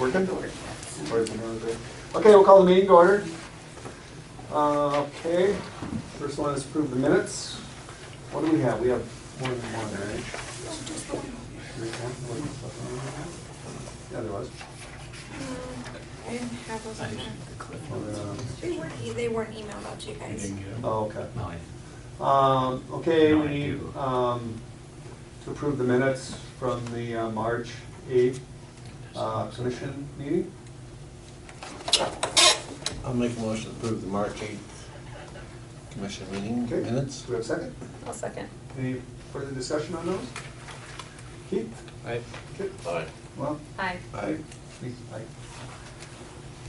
Working? Okay, we'll call the meeting to order. Okay, first one is approve the minutes. What do we have? We have more than one, right? Yeah, there was. I didn't have those on there. They weren't emailed out to you guys. Oh, okay. No, Okay, No, we I need do. to approve the minutes from the March 8th commission meeting. I'll make a motion to approve the March 8th commission meeting Okay. minutes. Do we have a second? I'll second. Any further discussion on those? Keith? Aye. Kip? Aye. Well, Aye. Aye. aye.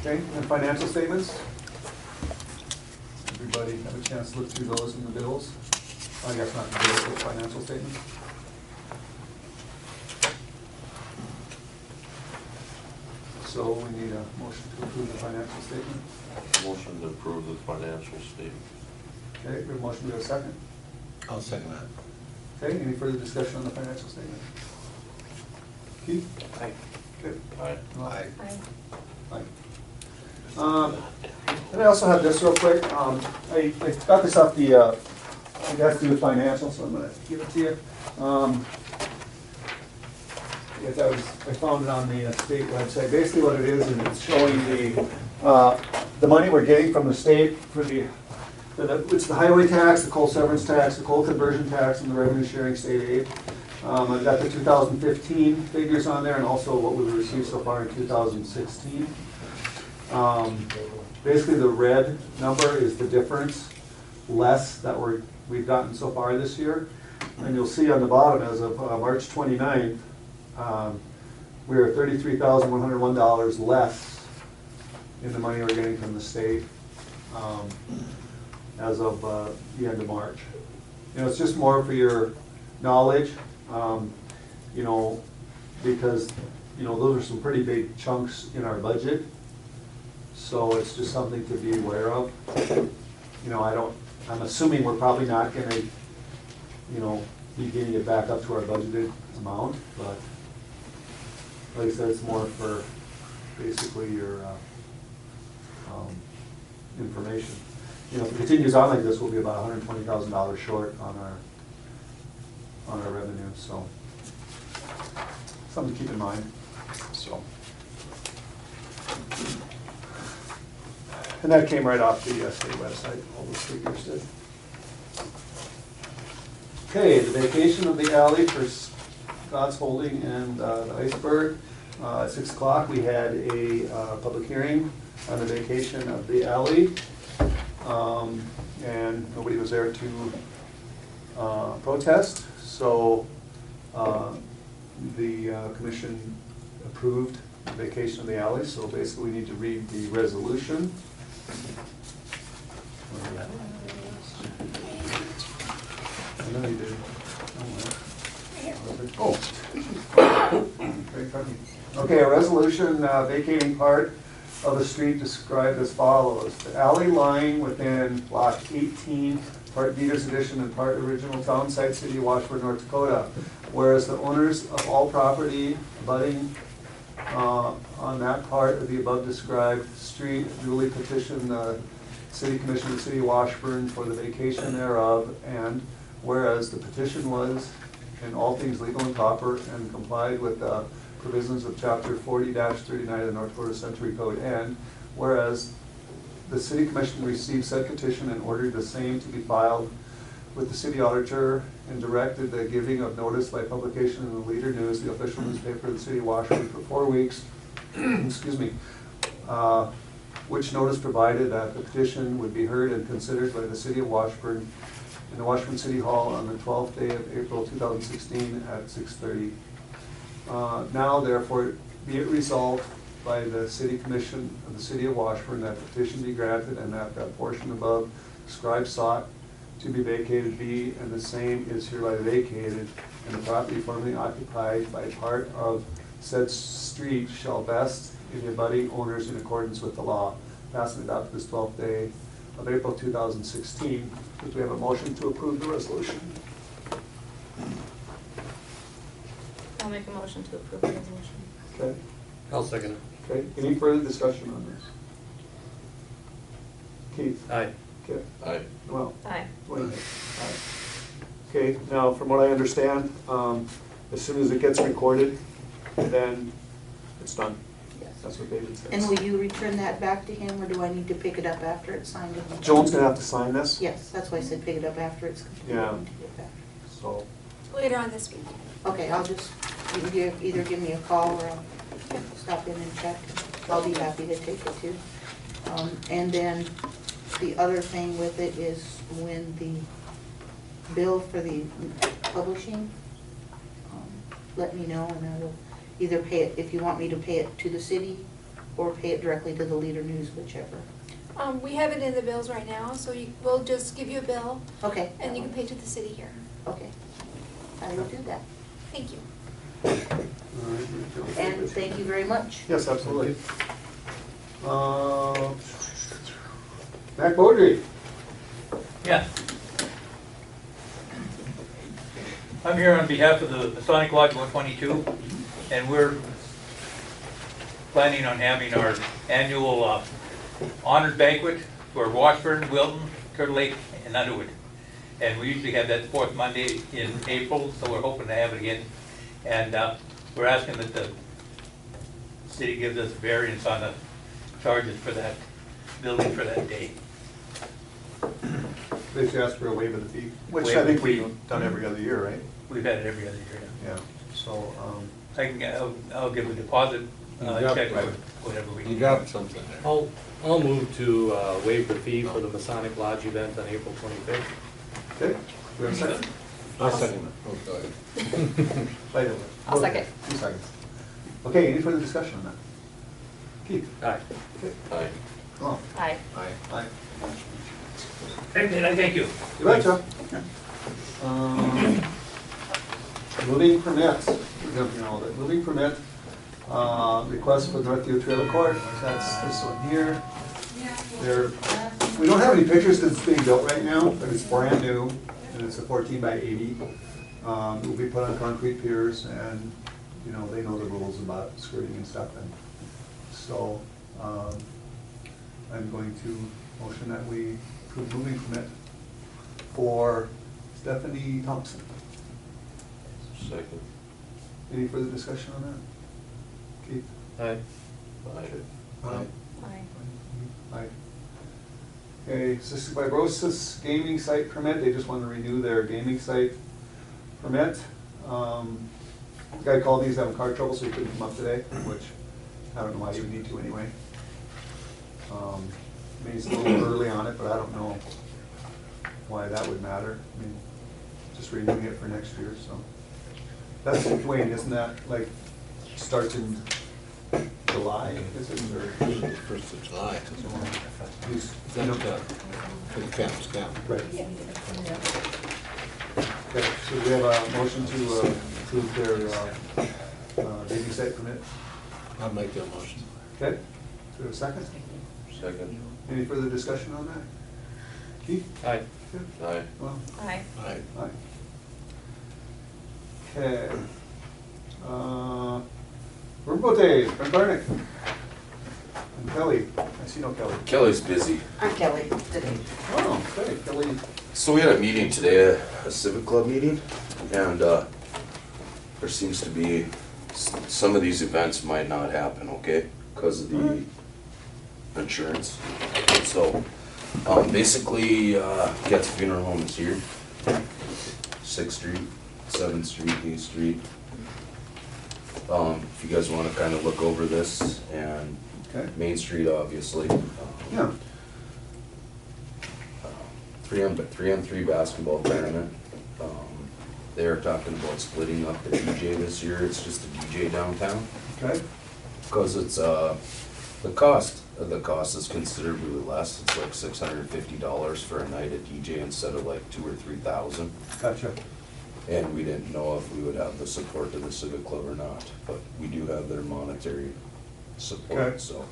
Okay, and financial statements? Everybody have a chance to look through those and the bills? I guess not the bills, but financial statements. So we need a motion to approve the financial statement. Motion to approve the financial statement. Okay, we have a motion, we have a second. I'll second that. Okay, any further discussion on the financial statement? Keith? Aye. Okay. Aye. Aye. Aye. Aye. And I also have this real quick. I got this off the, it has to do with financial, so I'm gonna give it to you. Yes, I found it on the state website. Basically what it is it's showing the money we're getting from the state for it's the highway tax, the coal severance tax, the coal conversion tax, and the revenue sharing state aid. I've got the 2015 figures on there and also what we've received so far in 2016. Basically the red number is the difference less that we've gotten so far this year. And you'll see on the bottom as of March 29th, we are $33,101 less in the money we're getting from the state as of the end of March. You know, it's just more for your knowledge, you know, because, you know, those are some pretty big chunks in our budget. So it's just something to be aware of. You know, I'm assuming we're probably not gonna, you know, be getting it back up to our budgeted amount, but like I said, it's more for basically your information. You know, if it continues on like this, we'll be about $120,000 short on our revenue, so something to keep in mind. So, and that came right off the state website, all those figures did. Okay, the vacation of the alley for God's Holding and the Iceberg. At 6 o'clock, we had a public hearing on the vacation of the alley. And nobody was there to protest. So the commission approved the vacation of the alley. So basically, we need to read the resolution. I know you did. Oh. Okay, a resolution vacating part of the street described as follows. The alley lying within block 18, part Peters Edition and part original town site, city of Washburn, North Dakota. Whereas the owners of all property abutting on that part of the above described street duly petitioned the City Commission of the City of Washburn for the vacation thereof, and whereas the petition was in all things legal and proper and complied with the provisions of Chapter 40-39 of the North Dakota Century Code, and whereas the City Commission received said petition and ordered the same to be filed with the City Auditor and directed the giving of notice by publication in the Leader News, the official newspaper of the City of Washburn, for 4 weeks, excuse me, which notice provided that the petition would be heard and considered by the City of Washburn in the Washburn City Hall on the 12th day of April 2016 at 6:30. Now, therefore, be it resolved by the City Commission of the City of Washburn that the petition be granted and that that portion above described sought to be vacated be, and the same is hereby vacated, and the property formerly occupied by part of said street shall vest in the abutting owners in accordance with the law. Passed and adopted this 12th day of April 2016. Do we have a motion to approve the resolution? I'll make a motion to approve the resolution. Okay. I'll second it. Okay, any further discussion on this? Keith? Aye. Kip? Aye. Well, Aye. Wayne? Aye. Okay, now, from what I understand, as soon as it gets recorded, then it's done. Yes. That's what David said. And will you return that back to him, or do I need to pick it up after it's signed? Joan's gonna have to sign this? Yes, that's why I said pick it up after it's completed. Yeah. and take it back. So, Later on this week. Okay, I'll just, you can either give me a call or I'll stop in and check. I'll be happy to take it too. And then the other thing with it is when the bill for the publishing, let me know and I will either pay it, if you want me to pay it to the city or pay it directly to the Leader News, whichever. We have it in the bills right now, so we'll just give you a bill Okay. and you can pay to the city here. Okay, I will do that. Thank you. And thank you very much. yes, absolutely. Mac Beaudry? Yeah. I'm here on behalf of the Masonic Lodge 122, and we're planning on having our annual honors banquet for Washburn, Wilton, Turtle Lake, and Underwood. And we usually have that fourth Monday in April, so we're hoping to have it again. And we're asking that the city gives us variance on the charges for that building for that day. They should ask for a waiver of the fee, which Waive I the think fee. we've done every other year, right? We've had it every other year. Yeah, so, I'll give a deposit, You got- check, right. whatever we. You got something there. I'll move to waive the fee for the Masonic Lodge event on April 25th. okay, we have a second? I'll second it. Oh, go ahead. Right away. I'll second. 2 seconds. Okay, any further discussion on that? Keith? Aye. Okay. Aye. Oh, Aye. Aye. aye. Thank you. You betcha. Moving permits, we're jumping all of it. Moving permit, request for Northview Trailer Court, that's this one here. There, we don't have any pictures because it's being built right now, but it's brand new, and it's a 14 by 80. It will be put on concrete piers, and, you know, they know the rules about skirting and stuff, and so, I'm going to motion that we approve moving permit for Stephanie Thompson. Second. Any further discussion on that? Keith? Aye. Aye. Aye. Okay, cystic fibrosis gaming site permit, they just want to renew their gaming site permit. The guy called, he's having car trouble, so he couldn't come up today, which I don't know why you would need to anyway. I mean, it's a little early on it, but I don't know why that would matter. I mean, just renewing it for next year, so. That's, Dwayne, isn't that like, starts in July, is it, or? 1st of July. He's- Is that for the camps, camp? Right. Okay, so we have a motion to approve their baby site permit. I'll make that motion. Okay, do we have a second? Second. Any further discussion on that? Keith? Aye. Aye. Well, Aye. Aye. aye. Okay. Riverboat Days, Brent Barnick. And Kelly, I see no Kelly. Kelly's busy. I'm Kelly today. Oh, okay, Kelly. So we had a meeting today, a civic club meeting, and there seems to be, some of these events might not happen, okay? Because of the insurance. So, basically, Getz Funeral Home is here. 6th Street, 7th Street, 8th Street. If you guys wanna kinda look over this, and Okay. Main Street, obviously. Yeah. 3-on-3 basketball tournament. They're talking about splitting up the DJ this year. It's just a DJ downtown. Okay. Because it's, the cost is considerably less. It's like $650 for a night at DJ instead of like $2,000 or $3,000. Gotcha. And we didn't know if we would have the support of the Civic Club or not, but we do have their monetary support, Okay. so.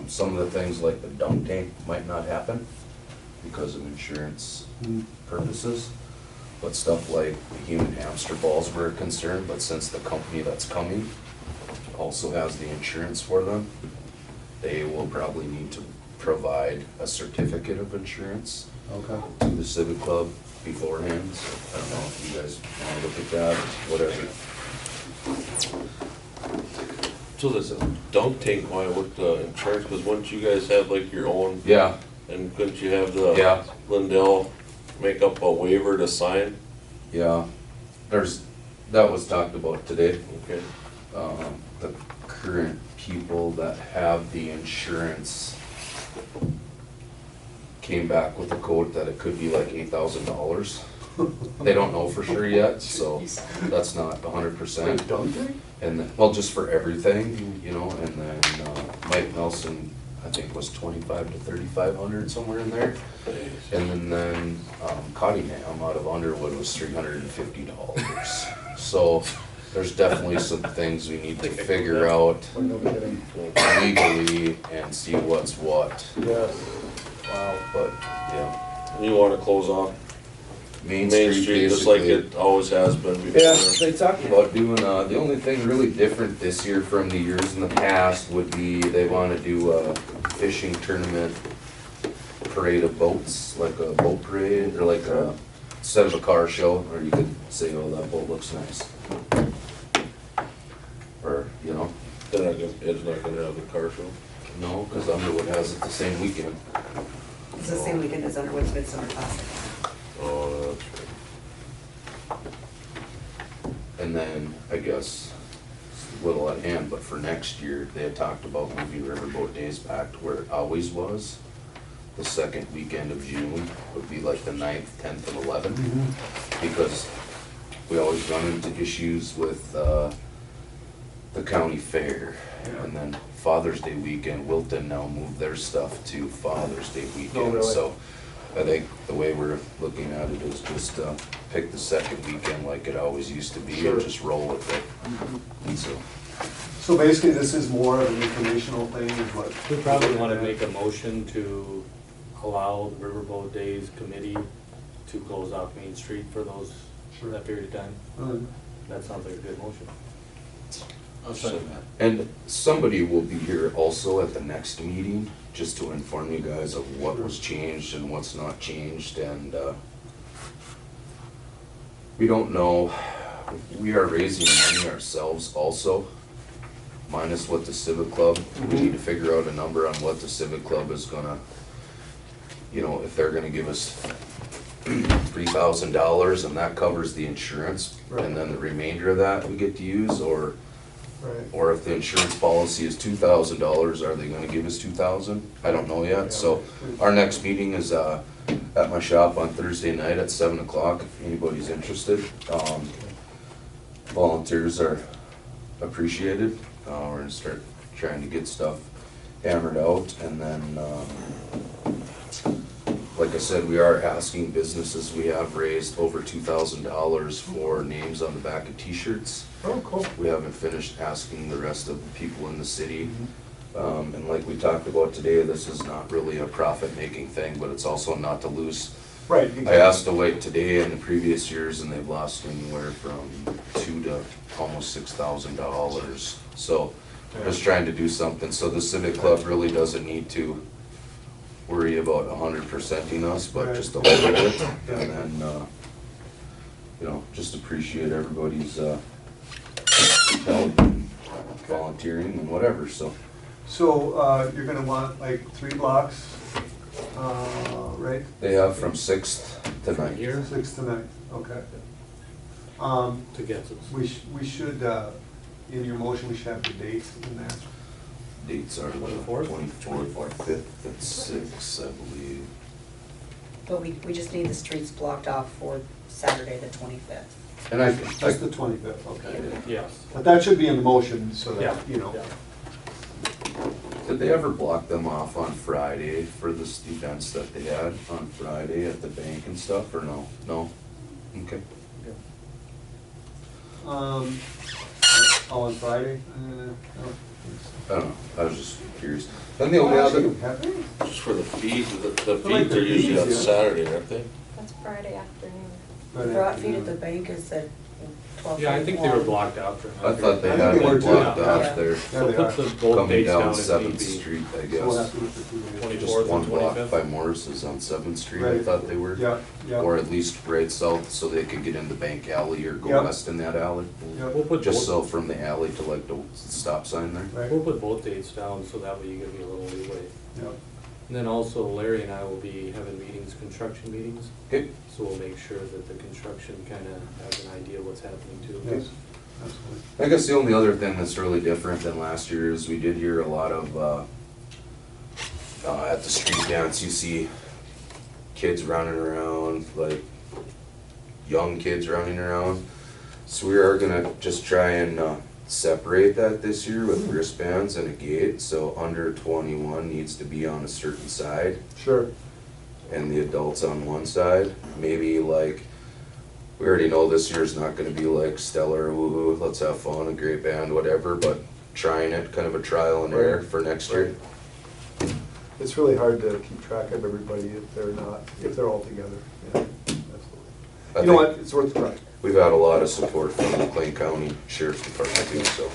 Some of the things like the dunk tank might not happen because of insurance purposes. But stuff like the human hamster balls were a concern, but since the company that's coming also has the insurance for them, they will probably need to provide a certificate of insurance Okay. to the Civic Club beforehand, so I don't know if you guys wanna look at that, or whatever. So does a dunk tank why with the insurance, cause wouldn't you guys have like your own, Yeah, and couldn't you have the yeah, Lindell make up a waiver to sign? yeah, that was talked about today. Okay. The current people that have the insurance came back with a quote that it could be like $8,000. They don't know for sure yet, so that's not 100%. Don't they? And then, well, just for everything, you know, and then Mike Nelson, I think was 2,500 to 3,500, somewhere in there. And then Cottingham out of Underwood was $350. So there's definitely some things we need to figure out legally and see what's what. Yes. Wow. But, yeah. You wanna close off Main Main Street just like basically. it always has been before? Yeah, they talked about doing, the only thing really different this year from the years in the past would be they wanna do a fishing tournament parade of boats, like a boat parade, or like a, instead of a car show, or you could say, oh, that boat looks nice. Or, you know, Ed's not gonna have the car show. no, cause Underwood has it the same weekend. It's the same weekend as Underwood's Midsummer Classic. Oh, that's And then, I guess, it's a little at hand, but for next year, they had talked about moving Riverboat Days back to where it always was. The second weekend of June would be like the 9th, 10th, and 11th. Because we always run into issues with, the county fair. And then Father's Day weekend, Wilton now moved their stuff to Father's Day weekend. really? So I think the way we're looking at it is just, pick the second weekend like it always used to be Sure. and just roll with it. And so, So basically, this is more of an informational thing, is what? We probably want to make a motion to allow the Riverboat Days Committee to close off Main Street for those, for that period of time. That sounds like a good motion. I'll second that. and somebody will be here also at the next meeting, just to inform you guys of what was changed and what's not changed, and, we don't know, we are raising money ourselves also, minus what the Civic Club, we need to figure out a number on what the Civic Club is gonna, you know, if they're gonna give us $3,000 and that covers the insurance, and then the remainder of that we get to use, or Right. if the insurance policy is $2,000, are they gonna give us 2,000? I don't know yet, so our next meeting is, at my shop on Thursday night at 7 o'clock, if anybody's interested. Volunteers are appreciated, we're gonna start trying to get stuff hammered out, and then, like I said, we are asking businesses, we have raised over $2,000 for names on the back of t-shirts. Oh, cool. We haven't finished asking the rest of the people in the city. And like we talked about today, this is not really a profit-making thing, but it's also not to lose. Right. I asked Deloitte today and the previous years, and they've lost anywhere from $2,000 to almost $6,000. So just trying to do something, so the Civic Club really doesn't need to worry about 100%ing us, but just a little bit. And then, you know, just appreciate everybody's, help and volunteering and whatever, so. So, you're gonna want like 3 blocks, right? They have from 6th to 9th. Here 6 to 9, okay. to get us. We should, in your motion, we should have the dates in there. Dates are the 24th? 24th, 5th, and 6th, I believe. But we just need the streets blocked off for Saturday, the 25th. And I, That's the 25th, okay. Yes. But that should be in the motion, so Yeah. that, you know. Yeah. did they ever block them off on Friday for the events that they had on Friday at the bank and stuff, or no? No? Okay. On Friday? I don't know, I was just curious. Then the only other, just for the feed, the like feeds the are usually on feeds, yeah. Saturday, aren't they? That's Friday afternoon. The brought feed at the bank is at Yeah, I think they were blocked off. I thought they I had think they were been too. blocked Yeah. off there. Yeah, So they put are. the both Coming dates down down if need Seventh be. Street, I So we'll guess. have to look for 2 days. Just 24th one and block 25th. by Morris's on Seventh Street, I Right. thought they were. Yeah, yeah. Or at least right south, so they could get into Bank Alley or go Yeah. west in that alley. Yeah. We'll put Just both, so from the alley to like the stop sign there. Right, we'll put both dates down, so that way you give me a little leeway. yeah. And then also Larry and I will be having meetings, construction meetings, Okay. so we'll make sure that the construction kinda has an idea what's happening too. Yes, absolutely. I guess the only other thing that's really different than last year is we did hear a lot of, at the street dance, you see kids running around, like young kids running around. So we are gonna just try and separate that this year with wristbands and a gate, so under 21 needs to be on a certain side Sure. and the adults on one side. Maybe like, we already know this year's not gonna be like stellar, woo-hoo, let's have fun, a great band, whatever, but trying it, kind of a trial and error Right. for next year. It's really hard to keep track of everybody if they're all together. Yeah, absolutely. I You know think what, it's worth a try. We've had a lot of support from the McLean County Sheriff's Department too, so.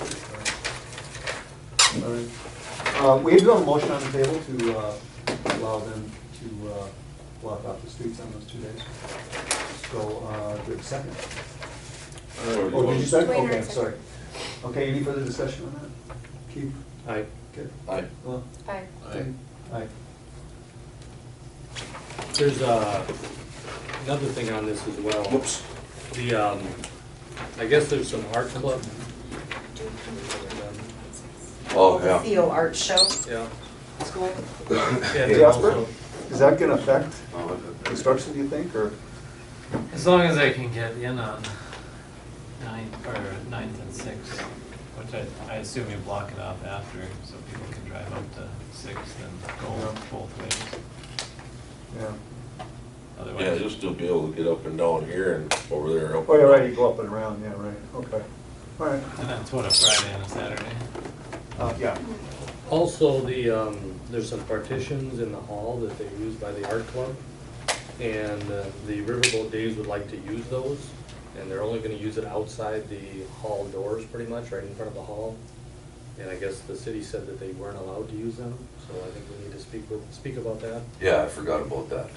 All right. We do have a motion on the table to allow them to block off the streets on those 2 days. So, do we have a second? Oh, did you second? Wait, Okay, second. sorry. Okay, any further discussion on that? Keith? Aye. Okay. Aye. Well, Aye. aye. There's another thing on this as well. Whoops. The, I guess there's some art club. Oh, The yeah. Theo Art Show Yeah. School. Yeah, Hey, then Jasper? also- Is that gonna affect Oh, construction, do you think, or? As long as I can get in on 9th and 6th, which I assume you block it off after, so people can drive up to 6th and go both ways. Yeah. Yeah, Otherwise, you'll still be able to get up and down here and over there. Oh, yeah, right, you go up and around, yeah, right, okay. All right. and that's what, a Friday and a Saturday? Yeah. Also, there's some partitions in the hall that they use by the art club. And the Riverboat Days would like to use those. And they're only gonna use it outside the hall doors, pretty much, right in front of the hall. And I guess the city said that they weren't allowed to use them, so I think we need to speak about that. Yeah, I forgot about that.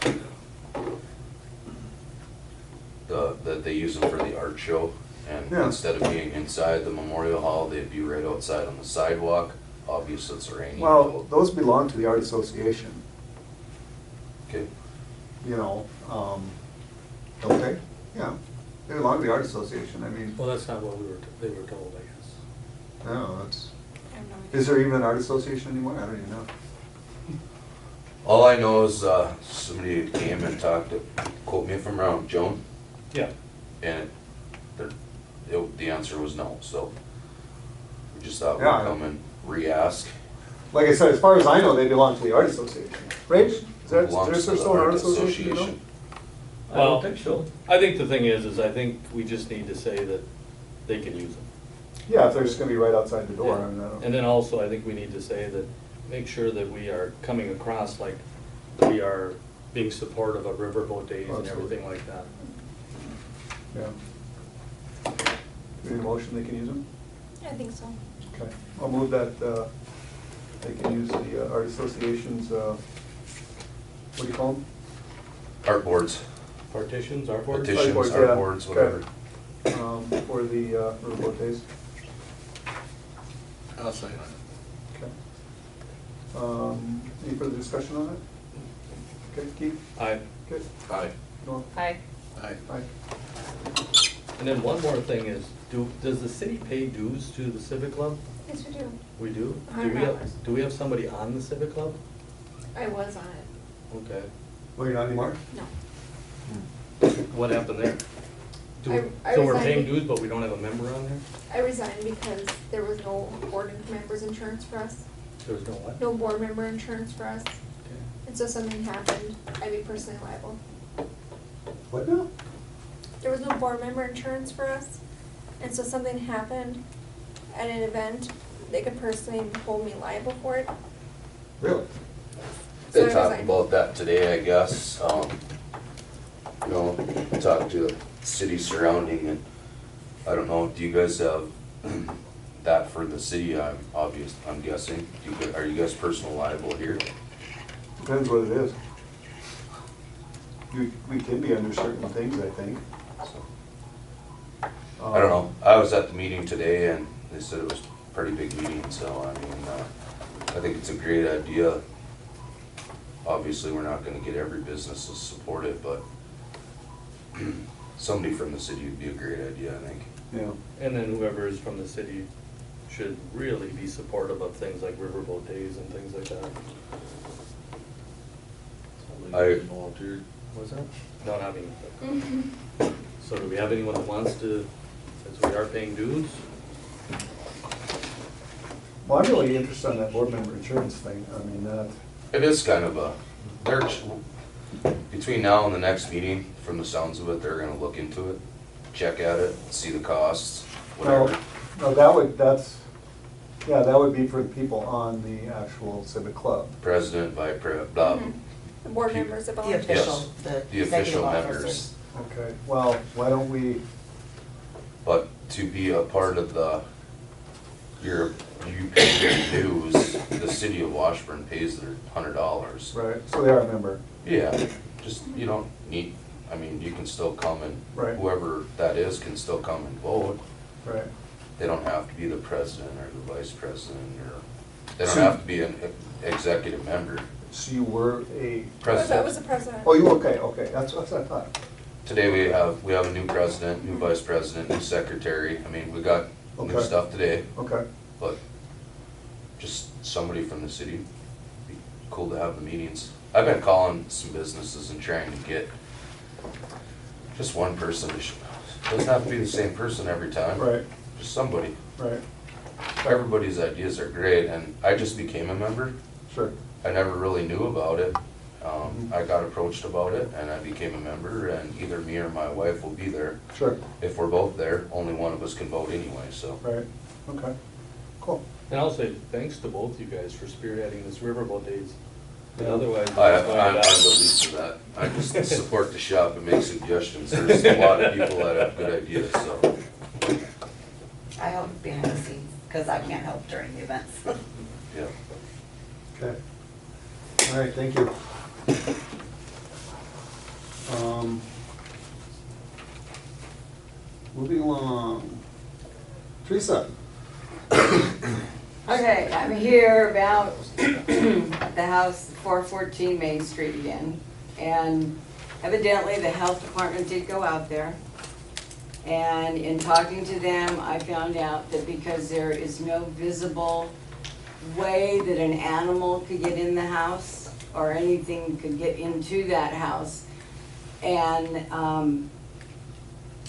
That they use them for the art show, and Yeah. instead of being inside the Memorial Hall, they'd be right outside on the sidewalk. Obviously, it's raining. Well, those belong to the Art Association, Okay, you know, don't they? Yeah, they belong to the Art Association, I mean, Well, that's not what they were told, I guess. no, that's, I have no idea. is there even an Art Association anymore? I don't even know. all I know is, somebody came and talked to, quote me if I'm wrong, Joan, Yeah. and the answer was no, so we just thought we'd Yeah. come and re-ask. Like I said, as far as I know, they belong to the Art Association. Rach, is there Belongs to still the an Art Association, you know? I don't think so. I think the thing is I think we just need to say that they can use them. Yeah, if they're just gonna be right outside the door, I mean, I don't. And then also, I think we need to say that, make sure that we are coming across like we are being supportive of Riverboat Days and Absolutely. everything like that. Yeah. Do you need a motion they can use them? I think so. Okay, I'll move that, they can use the Art Association's, what do you call them? Art boards, Partitions, our board? petitions, boards, art yeah. boards, Okay. whatever. For the Riverboat Days. I'll second Okay. Any further discussion on it? Okay, Keith? Aye. Good. Aye. Norm? Aye. Aye. Aye. And then one more thing is, does the city pay dues to the Civic Club? Yes, we do. We do? $100. Do we have somebody on the Civic Club? I was on it. Okay. Well, you're not anymore? No. What happened there? I So we're resigned. paying dues, but we don't have a member on there? I resigned because there was no board members insurance for us. There was no what? No board member insurance for us. Okay. And so something happened, I'd be personally liable. What now? There was no board member insurance for us. And so something happened at an event, they could personally hold me liable for it. Really? So They I talked resigned. about that today, I guess, you know, talked to cities surrounding, and I don't know, do you guys have that for the city? I'm guessing. Are you guys personal liable here? Depends what it is. We can be under certain things, I think. I don't know. I was at the meeting today and they said it was a pretty big meeting, so I mean, I think it's a great idea. Obviously, we're not gonna get every business to support it, but somebody from the city would be a great idea, I think. Yeah. And then whoever is from the city should really be supportive of things like Riverboat Days and things like that. Volunteered. Was that? No, not me. So do we have anyone that wants to, since we are paying dues? Well, I'm really interested in that board member insurance thing. I mean, that, It is kind of a, between now and the next meeting, from the sounds of it, they're gonna look into it, check at it, see the costs, whatever. no, that would be for the people on the actual civic club. President, blah, The board members that The volunteer. official, the the executive official officers. members. Okay, well, why don't we, But to be a part of you pay your dues, the city of Washburn pays their $100. right, so they are a member, Yeah, just, you don't need, I mean, you can still come and, Right. whoever that is can still come and vote. right? They don't have to be the president or the vice president, or, they don't So- have to be an executive member. So you were a, That was President, the president. oh, you, okay, that's what I thought. today we have a new president, new vice president, new secretary. I mean, we got new Okay. stuff today, Okay, but just somebody from the city, be cool to have the meetings. I've been calling some businesses and trying to get just one person to doesn't have to be the same person every time. right, Just somebody. right, Everybody's ideas are great, and I just became a member. sure. I never really knew about it. I got approached about it, and I became a member, and either me or my wife will be there. Sure, If we're both there, only one of us can vote anyway, so. right, okay, cool. And I'll say thanks to both you guys for spearheading this Riverboat Days. And Yeah. otherwise. I'm the least of that. I just support the shop and make suggestions. There's a lot of people that have good ideas, so. I help behind the scenes, because I can't help during the events. Yeah. Okay. All right, thank you. Moving along. Teresa? Okay, I'm here about the house, 414 Main Street again. And evidently, the health department did go out there. And in talking to them, I found out that because there is no visible way that an animal could get in the house or anything could get into that house, and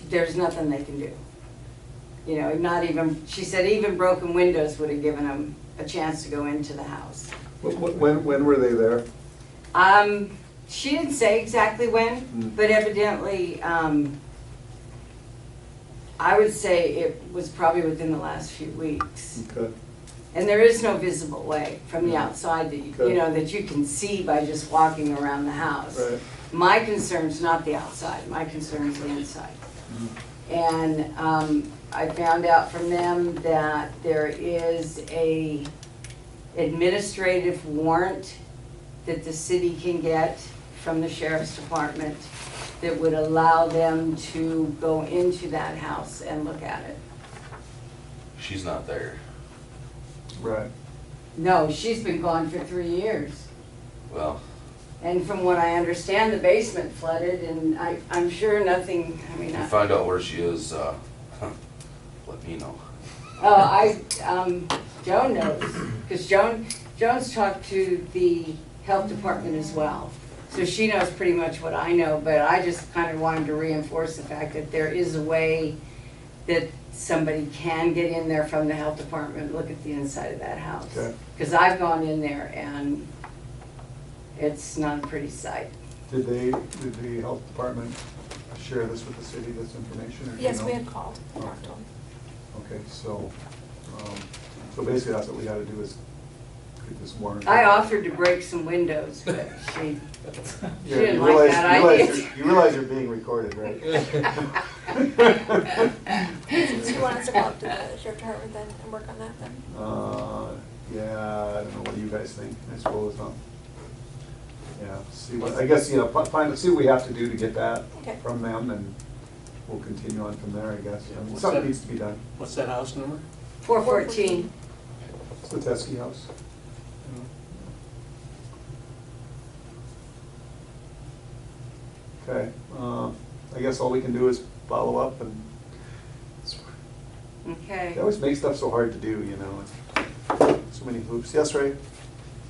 there's nothing they can do. You know, not even, she said even broken windows would have given them a chance to go into the house. When were they there? She didn't say exactly when, but evidently, I would say it was probably within the last few weeks. Okay, And there is no visible way from the outside that you know, that you can see by just walking around the house. right. My concern's not the outside, my concern's the inside. And I found out from them that there is a administrative warrant that the city can get from the sheriff's department that would allow them to go into that house and look at it. She's not there. Right. No, she's been gone for 3 years. Well, And from what I understand, the basement flooded, and I'm sure nothing, I mean, if you find out where she is, let me know. Joan knows, because Joan's talked to the health department as well. So she knows pretty much what I know, but I just kind of wanted to reinforce the fact that there is a way that somebody can get in there from the health department and look at the inside of that house. Okay. Because I've gone in there and it's not a pretty sight. Did the health department share this with the city, this information, or do you Yes, know? we had called, and talked to them. Okay, so basically that's what we gotta do is get this warrant. I offered to break some windows, but she Yeah, didn't you like realize- that you realize idea. you're- You realize you're being recorded, right? you want us to go up to the sheriff department then and work on that then? Yeah, I don't know, what do you guys think, I suppose, huh? Yeah, see what, I guess, see what we have to do to get that Okay. from them, and we'll continue on from there, I guess. Yeah, what's Something that? needs to be done. What's that house number? 414. It's the Teskey House. Okay, I guess all we can do is follow up, and Okay. they always make stuff so hard to do, you know, so many hoops. Yes, Ray?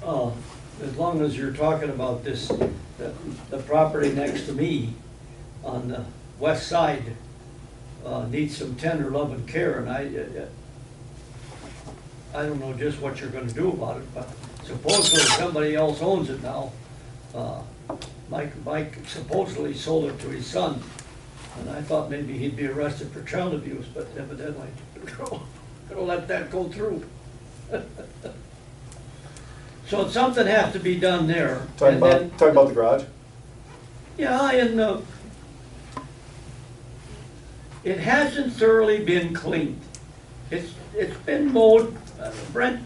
As long as you're talking about this, the property next to me on the west side needs some tender love and care, and I don't know just what you're gonna do about it, but supposedly somebody else owns it now. Mike supposedly sold it to his son, and I thought maybe he'd be arrested for child abuse, but evidently, gonna let that go through. So something has to be done there. Talking and then- about the garage? Yeah, and it hasn't thoroughly been cleaned. It's been mowed, Brent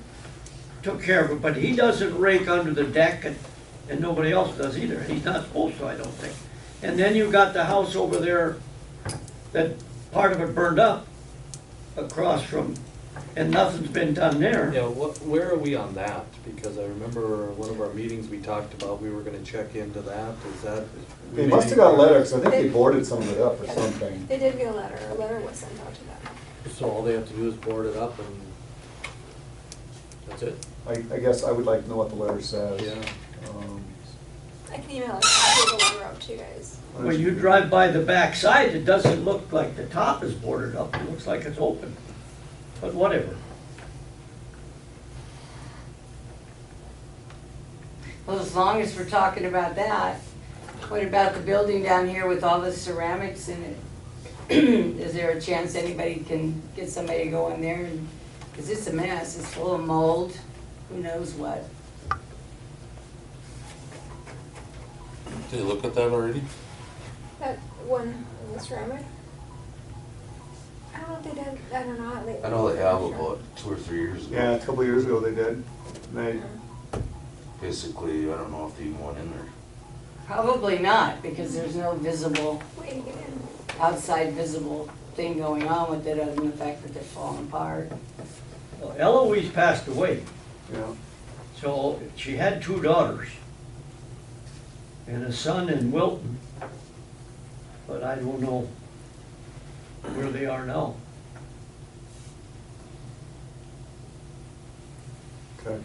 took care of it, but he doesn't rake under the deck, and nobody else does either. He's not supposed to, I don't think. And then you got the house over there, that part of it burned up across from, and nothing's been done there. Yeah, where are we on that? Because I remember one of our meetings, we talked about, we were gonna check into that, is that? They must have got a letter, 'cause I think they boarded some of it up or something. They did get a letter was sent out to them. So all they have to do is board it up and that's it? I guess I would like to know what the letter says. Yeah. I can email a copy of the letter out to you guys. When you drive by the back side, it doesn't look like the top is boarded up, it looks like it's open, but whatever. Well, as long as we're talking about that, what about the building down here with all the ceramics in it? Is there a chance anybody can get somebody to go in there and, because it's a mess, it's full of mold, who knows what. Did you look at that already? That one in the ceramic? I don't know if they did, I don't know. I know they have about 2 or 3 years ago. Yeah, a couple of years ago they did. They, Basically, I don't know if they even went in there. Probably not, because there's no visible, Way to get in. outside visible thing going on with it, other than the fact that they're falling apart. Well, Eloise passed away, yeah. so she had 2 daughters and a son in Wilton, but I don't know where they are now. Okay.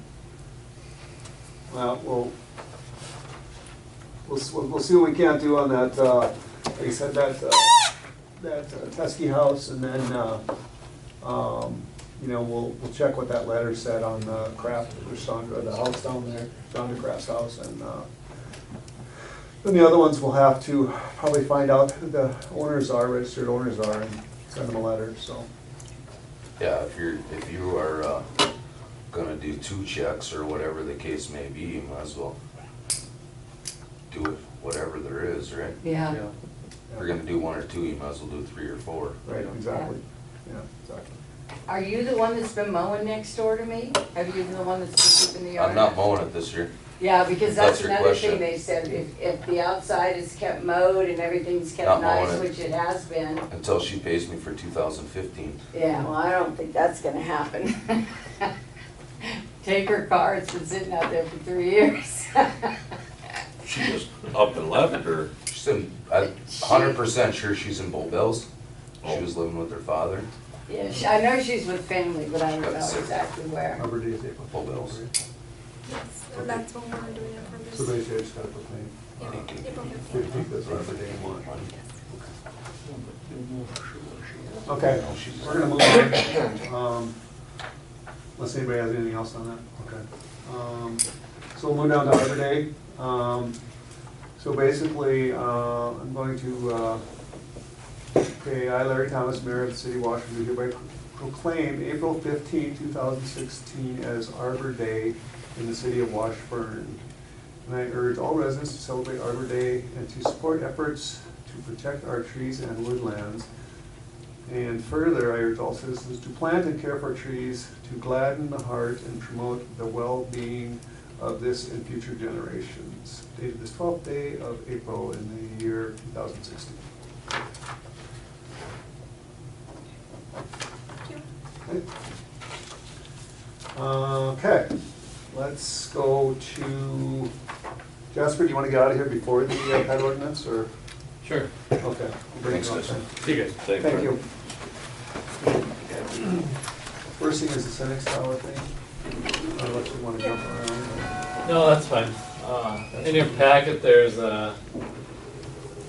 Well, we'll see what we can do on that, like I said, that Teskey house, and then, you know, we'll check what that letter said on Kraft, or Sandra, the house down there, Sandra Kraft's house, and then the other ones we'll have to probably find out who the owners are, registered owners are, and send them a letter, so. Yeah, if you are gonna do 2 checks or whatever the case may be, you might as well do it, whatever there is, right? Yeah. If you're gonna do 1 or 2, you might as well do 3 or 4. Right, exactly, yeah, exactly. Are you the one that's been mowing next door to me? Have you been the one that's been keeping the yard? I'm not mowing it this year. Yeah, because that's That's your another question. thing they said, if the outside is kept mowed and everyth's kept Not nice, mowing it. which it has been, Until she pays me for 2015. yeah, well, I don't think that's gonna happen. Take her car, it's been sitting out there for 3 years. She just up and left, or? She's in, I'm 100% sure she's in Bull Bells. She was living with her father. Yeah, I know she's with family, but I don't know That's it. exactly where. Arbor Day is April Full bills. Yes, and that's when we're doing it for So this. they just gotta put me, Yeah, April 15th. 15th is Arbor Day in one. Yes. Okay, we're gonna move on. Unless anybody has anything else on that, okay. So we'll move down to Arbor Day. So basically, I'm going to, okay, I, Larry Thomas, Mayor of the City of Washburn, do hereby proclaim April 15, 2016 as Arbor Day in the City of Washburn. And I urge all residents to celebrate Arbor Day and to support efforts to protect our trees and woodlands. And further, I urge all citizens to plant and care for trees to gladden the heart and promote the well-being of this and future generations. Dated this 12th day of April in the year 2016. Thank you. Okay, let's go to, Jasper, do you want to get out of here before the pet ordinance, or? Sure. Okay. we'll bring it Thanks, up guys. then. See you guys. Thank you. First thing is the Senex Tower thing. Unless you want to jump around. No, that's fine. In your packet, there's a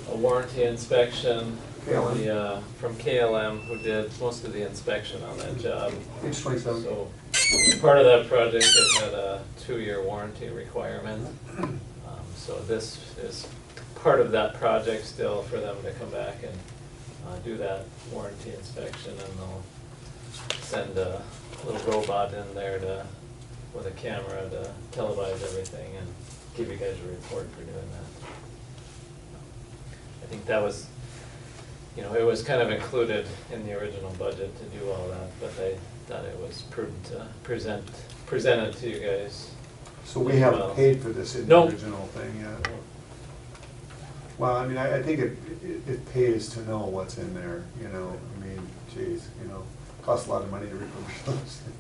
warranty inspection KLM. from KLM, who did most of the inspection on that job. Page 27. So, part of that project, it had a 2-year warranty requirement. So this is part of that project still, for them to come back and do that warranty inspection, and they'll send a little robot in there with a camera to televise everything and give you guys a report for doing that. I think that was, it was kind of included in the original budget to do all that, but they thought it was prudent to present it to you guys. So we haven't paid for this in the Nope. original thing yet? Well, I mean, I think it pays to know what's in there, I mean, geez, costs a lot of money to refurbish those things.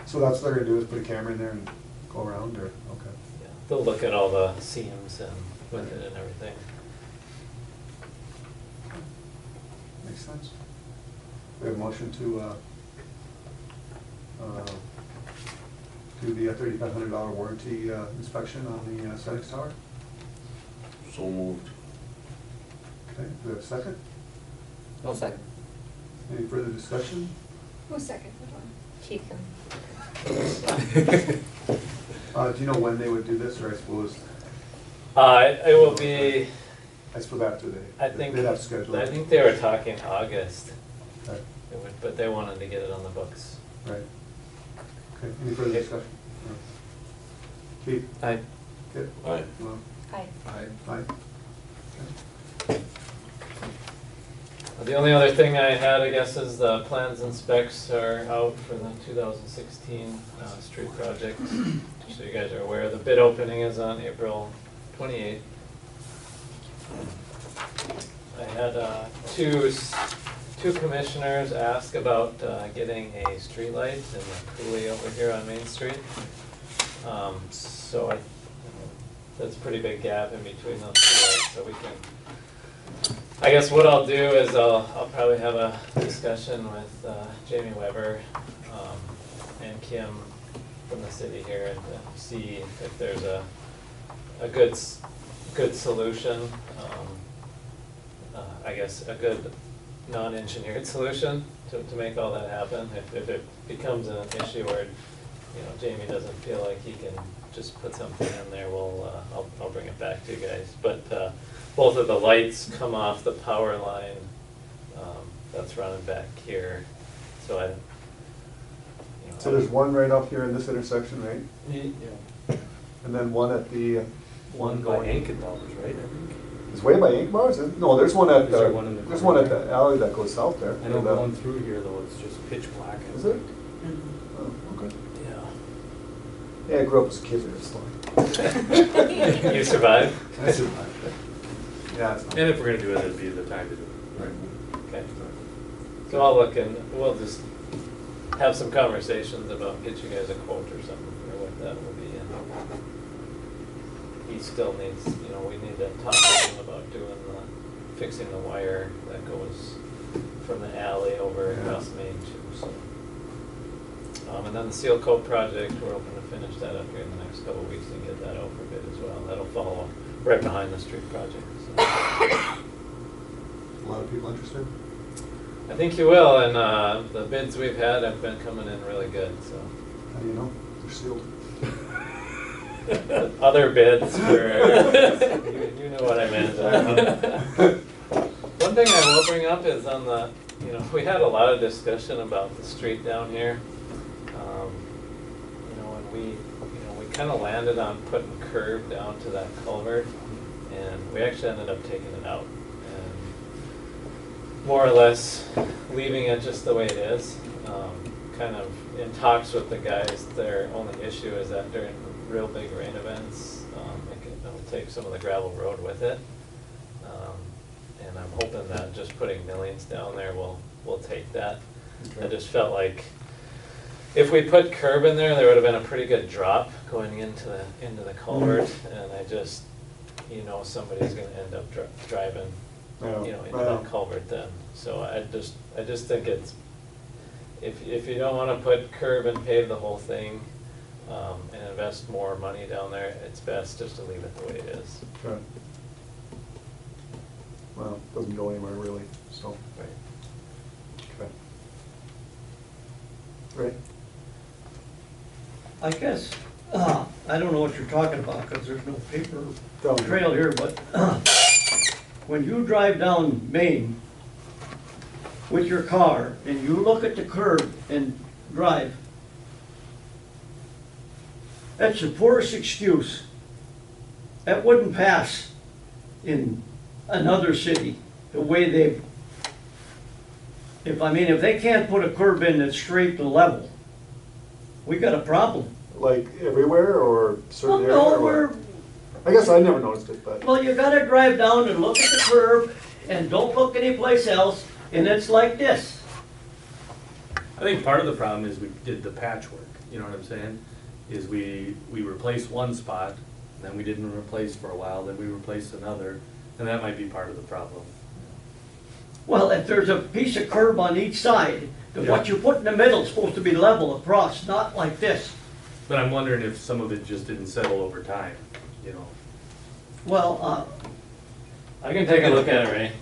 So that's what they're gonna do, is put a camera in there and go around, or, okay. Yeah, they'll look at all the seams and with it and everything. Makes sense. We have a motion to do the $3,500 warranty inspection on the Senex Tower. So moved. Okay, do we have a second? No second. Any further discussion? Who's second? Keep them. Do you know when they would do this, or I suppose, It will be, I suppose after I think, they'd have to schedule I it. think they were talking August, Right, but they wanted to get it on the books. right. Okay, any further discussion? No. Keith? I, Kit? Aye. Well, Aye. Aye. the only other thing I had, I guess, is the plans and specs are out for the 2016 street project. So you guys are aware, the bid opening is on April 28th. I had two commissioners ask about getting a street light in the coulee over here on Main Street. So that's a pretty big gap in between those two lights, so we can, I guess what I'll do is I'll probably have a discussion with Jamie Weber and Kim from the city here, and to see if there's a good solution, I guess a good non-engineered solution to make all that happen. If it becomes an issue where Jamie doesn't feel like he can just put something in there, I'll bring it back to you guys. But both of the lights come off the power line that's running back here, so So there's one right up here in this intersection, right? Yeah. And then one at the, One by Ankenbauer's, right, I think? it's way by Inkbars? No, there's one at, Is there one in the there's corner? one at the alley that goes south there. I know going through here though, it's just pitch black. Is it? Mhm. Oh, okay. Yeah. Yeah, I grew up as a kid there, so. You survived? I survived. Yeah, it's not. And if we're gonna do it, it'd be the time to do it. Right. Okay. So I'll look and we'll just have some conversations about get you guys a quote or something for what that will be. And he still needs, we need to talk to him about fixing the wire that goes from the alley over across Main too, so. And then the seal coat project, we're hoping to finish that up here in the next couple of weeks and get that out for bid as well. That'll follow right behind the street project, so. A lot of people interested? I think you will, and the bids we've had have been coming in really good, so. How do you know? They're sealed. Other bids for, you know what I meant. One thing I will bring up is on the, we had a lot of discussion about the street down here. And we kind of landed on putting curb down to that culvert, and we actually ended up taking it out. And more or less leaving it just the way it is. Kind of in talks with the guys, their only issue is that during real big rain events, it'll take some of the gravel road with it. And I'm hoping that just putting millions down there will take that. I just felt like if we put curb in there would have been a pretty good drop going into the culvert, and I just, somebody's gonna end up driving, into that culvert then. So I just think it's, if you don't wanna put curb and pave the whole thing, and invest more money down there, it's best just to leave it the way it is. Okay. Well, it doesn't go anywhere really, so. Right. Okay. Right. I guess, I don't know what you're talking about, because there's no paper Down here. trail here, but when you drive down Main with your car and you look at the curb and drive, that's the poorest excuse. That wouldn't pass in another city, the way they've, if they can't put a curb in that's straight and level, we got a problem. Like everywhere or certain area? Well, no, or what? I guess I never noticed it, but. Well, you gotta drive down and look at the curb and don't look anyplace else, and it's like this. I think part of the problem is we did the patchwork, you know what I'm saying? Is we replaced one spot, then we didn't replace for a while, then we replaced another, and that might be part of the problem. Well, if there's a piece of curb on each side, then what you put in the middle is supposed to be level across, not like this. But I'm wondering if some of it just didn't settle over time, Well, I can take a look at it, Ray.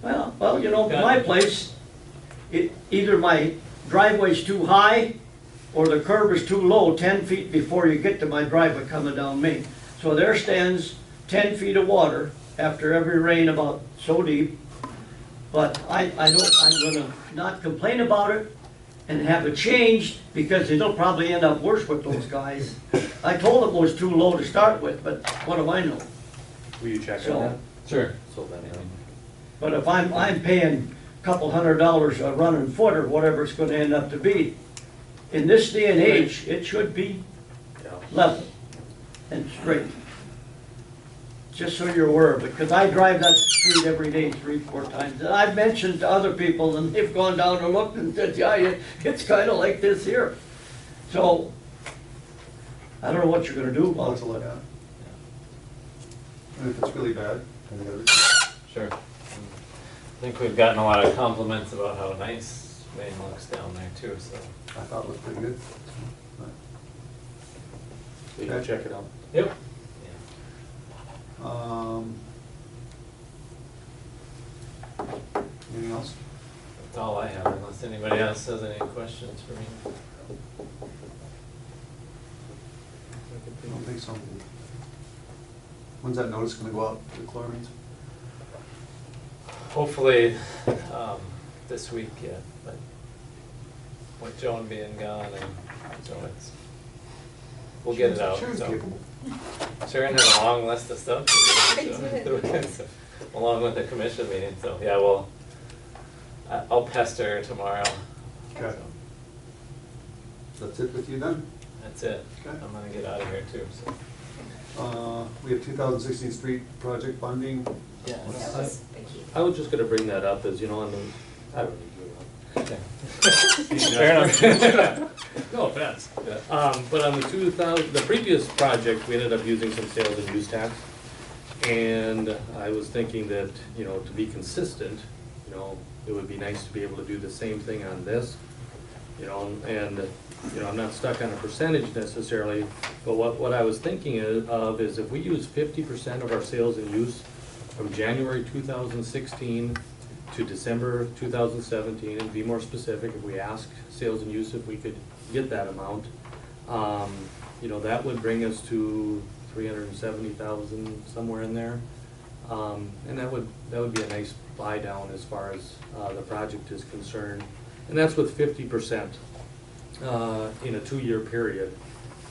My place, either my driveway's too high or the curb is too low, 10 feet before you get to my driveway coming down Main. So there stands 10 feet of water after every rain about so deep. But I'm gonna not complain about it and have it changed, because it'll probably end up worse with those guys. I told them it was too low to start with, but what do I know? Will you check So- on that? Sure. So then, But if I'm paying a couple $100 a running foot or whatever it's gonna end up to be, in this day and age, it should be yeah. level and straight. Just so you're aware of it, because I drive that street every day 3-4 times. And I've mentioned to other people, and they've gone down and looked and said, yeah, it's kind of like this here. So, I don't know what you're gonna do I'll about have to look it. at it. And if it's really bad, I think Sure. I think we've gotten a lot of compliments about how nice Maine looks down there too, so. I thought it looked pretty good. You can Okay. check it out. Yep. Anything else? That's all I have, unless anybody else has any questions for me. I don't think so. When's that notice gonna go out to the chlorines? Hopefully, this week yet, but with Joan being gone, and so we'll get it out. Sure it's So. capable. Sharon has a long list of stuff to do, I so, along with the commission meeting, so, yeah, well, I'll pester her tomorrow. Okay. So, That's it with you then? that's it. Okay. I'm gonna get out of here too, so. We have 2016 street project funding. Yeah. That was Vicky. I was just gonna bring that up as, on the, I don't need Fair enough. No offense. But on the previous project, we ended up using some sales and use tax. And I was thinking that, to be consistent, it would be nice to be able to do the same thing on this. And I'm not stuck on a percentage necessarily, but what I was thinking of is if we use 50% of our sales and use from January 2016 to December 2017, and be more specific, if we ask sales and use if we could get that amount, that would bring us to 370,000, somewhere in there. And that would be a nice buy down as far as the project is concerned. And that's with 50% in a 2-year period.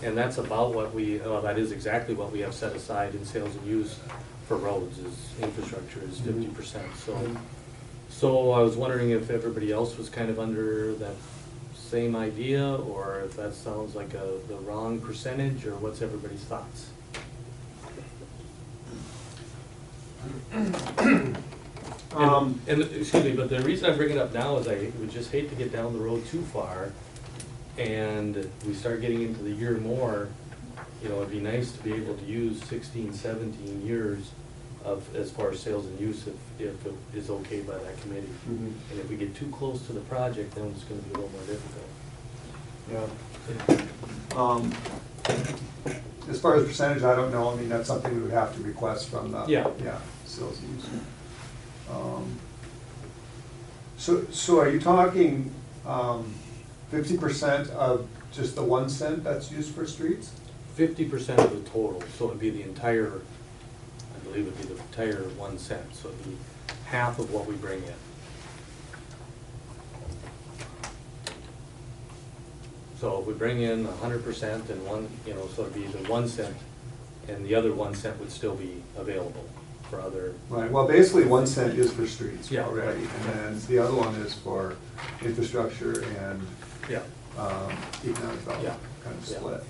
And that's about what that is exactly what we have set aside in sales and use for roads, is infrastructure is 50%. So I was wondering if everybody else was kind of under that same idea, or if that sounds like the wrong percentage, or what's everybody's thoughts? And, excuse me, but the reason I bring it up now is I would just hate to get down the road too far, and we start getting into the year more, you know, it'd be nice to be able to use 16, 17 years of, as far as sales and use, if it is okay by that committee. Mhm. And if we get too close to the project, then it's gonna be a little more difficult. Yeah. As far as percentage, I don't know, I mean, that's something we would have to request from the. Yeah. Yeah, sales use. So are you talking 50% of just the 1 cent that's used for streets? 50% of the total, so it'd be the entire, I believe it'd be the entire 1 cent, so it'd be half of what we bring in. So if we bring in 100% and one, you know, so it'd be the 1 cent, and the other 1 cent would still be available for other. Right, well, basically 1 cent is for streets Yeah. already, and then the other one is for infrastructure and Yeah. economic development, Yeah. kind of Yeah. split.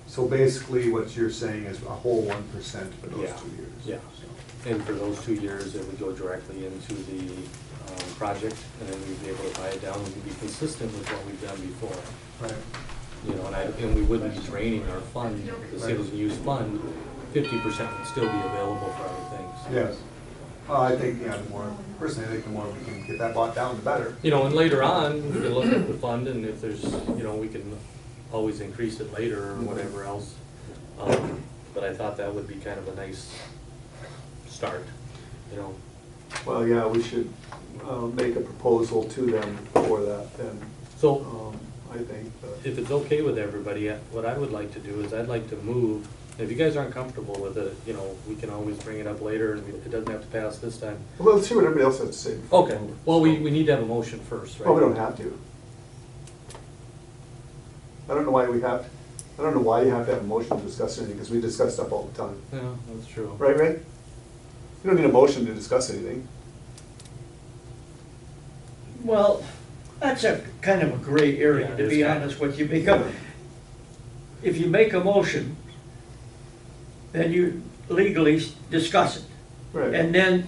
So basically what you're saying is a whole 1% for those Yeah. 2 years. Yeah. So, And for those 2 years, it would go directly into the project, and then we'd be able to buy it down, and we'd be consistent with what we've done before. Right. You know, and we wouldn't be draining our fund, the sales and use fund, 50% would still be available for other things. Yes. I think, yeah, the more, personally, I think the more we can get that bought down, the better. You know, and later on, we can look at the fund, and if there's, you know, we can always increase it later or whatever else. But I thought that would be kind of a nice start, you know. Well, yeah, we should make a proposal to them for that then, So, I think. if it's okay with everybody, what I would like to do is I'd like to move, if you guys aren't comfortable with it, you know, we can always bring it up later, and it doesn't have to pass this time. Well, let's see what everybody else has to say. Okay, well, we need to have a motion first, right? Oh, we don't have to. I don't know why we have, I don't know why you have to have a motion to discuss anything, because we discuss stuff all the time. Yeah, that's true. Right, Ray? You don't need a motion to discuss anything. Well, that's a kind of a gray Yeah, area, it to is be kind of. honest with you, because if you make a motion, then you legally discuss it. Right. And then,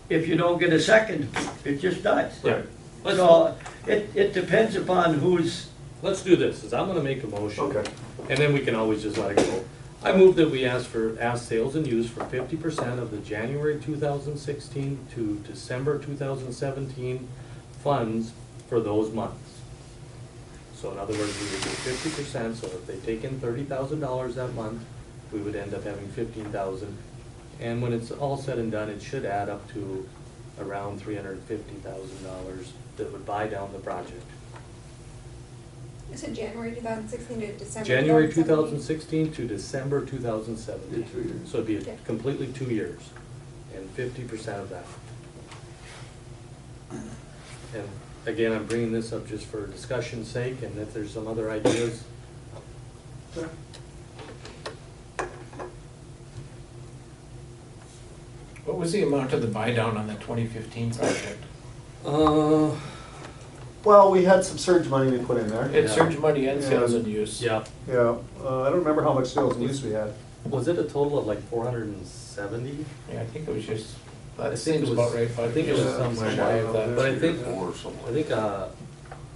if you don't get a second, it just dies. Yeah. So, it depends upon who's, Let's do this, is I'm gonna make a motion. Okay. And then we can always just let it go. I move that we ask sales and use for 50% of the January 2016 to December 2017 funds for those months. So in other words, we would do 50%, so if they take in $30,000 that month, we would end up having 15,000. And when it's all said and done, it should add up to around $350,000 that would buy down the project. Is it January 2016 to December? January 2017? 2016 to December 2017. 2 years. So it'd be Okay. completely 2 years, and 50% of that. And again, I'm bringing this up just for discussion's sake, and if there's some other ideas. What was the amount of the buy down on the 2015 project? Well, we had some surge money we put in there. It's surge money and sales and use. Yeah, Yeah, I don't remember how much sales and use we had. was it a total of like 470? Yeah, I think it was just, I that think it seems was- about right. I think it was somewhere shy of that. But I think, Or something. I think,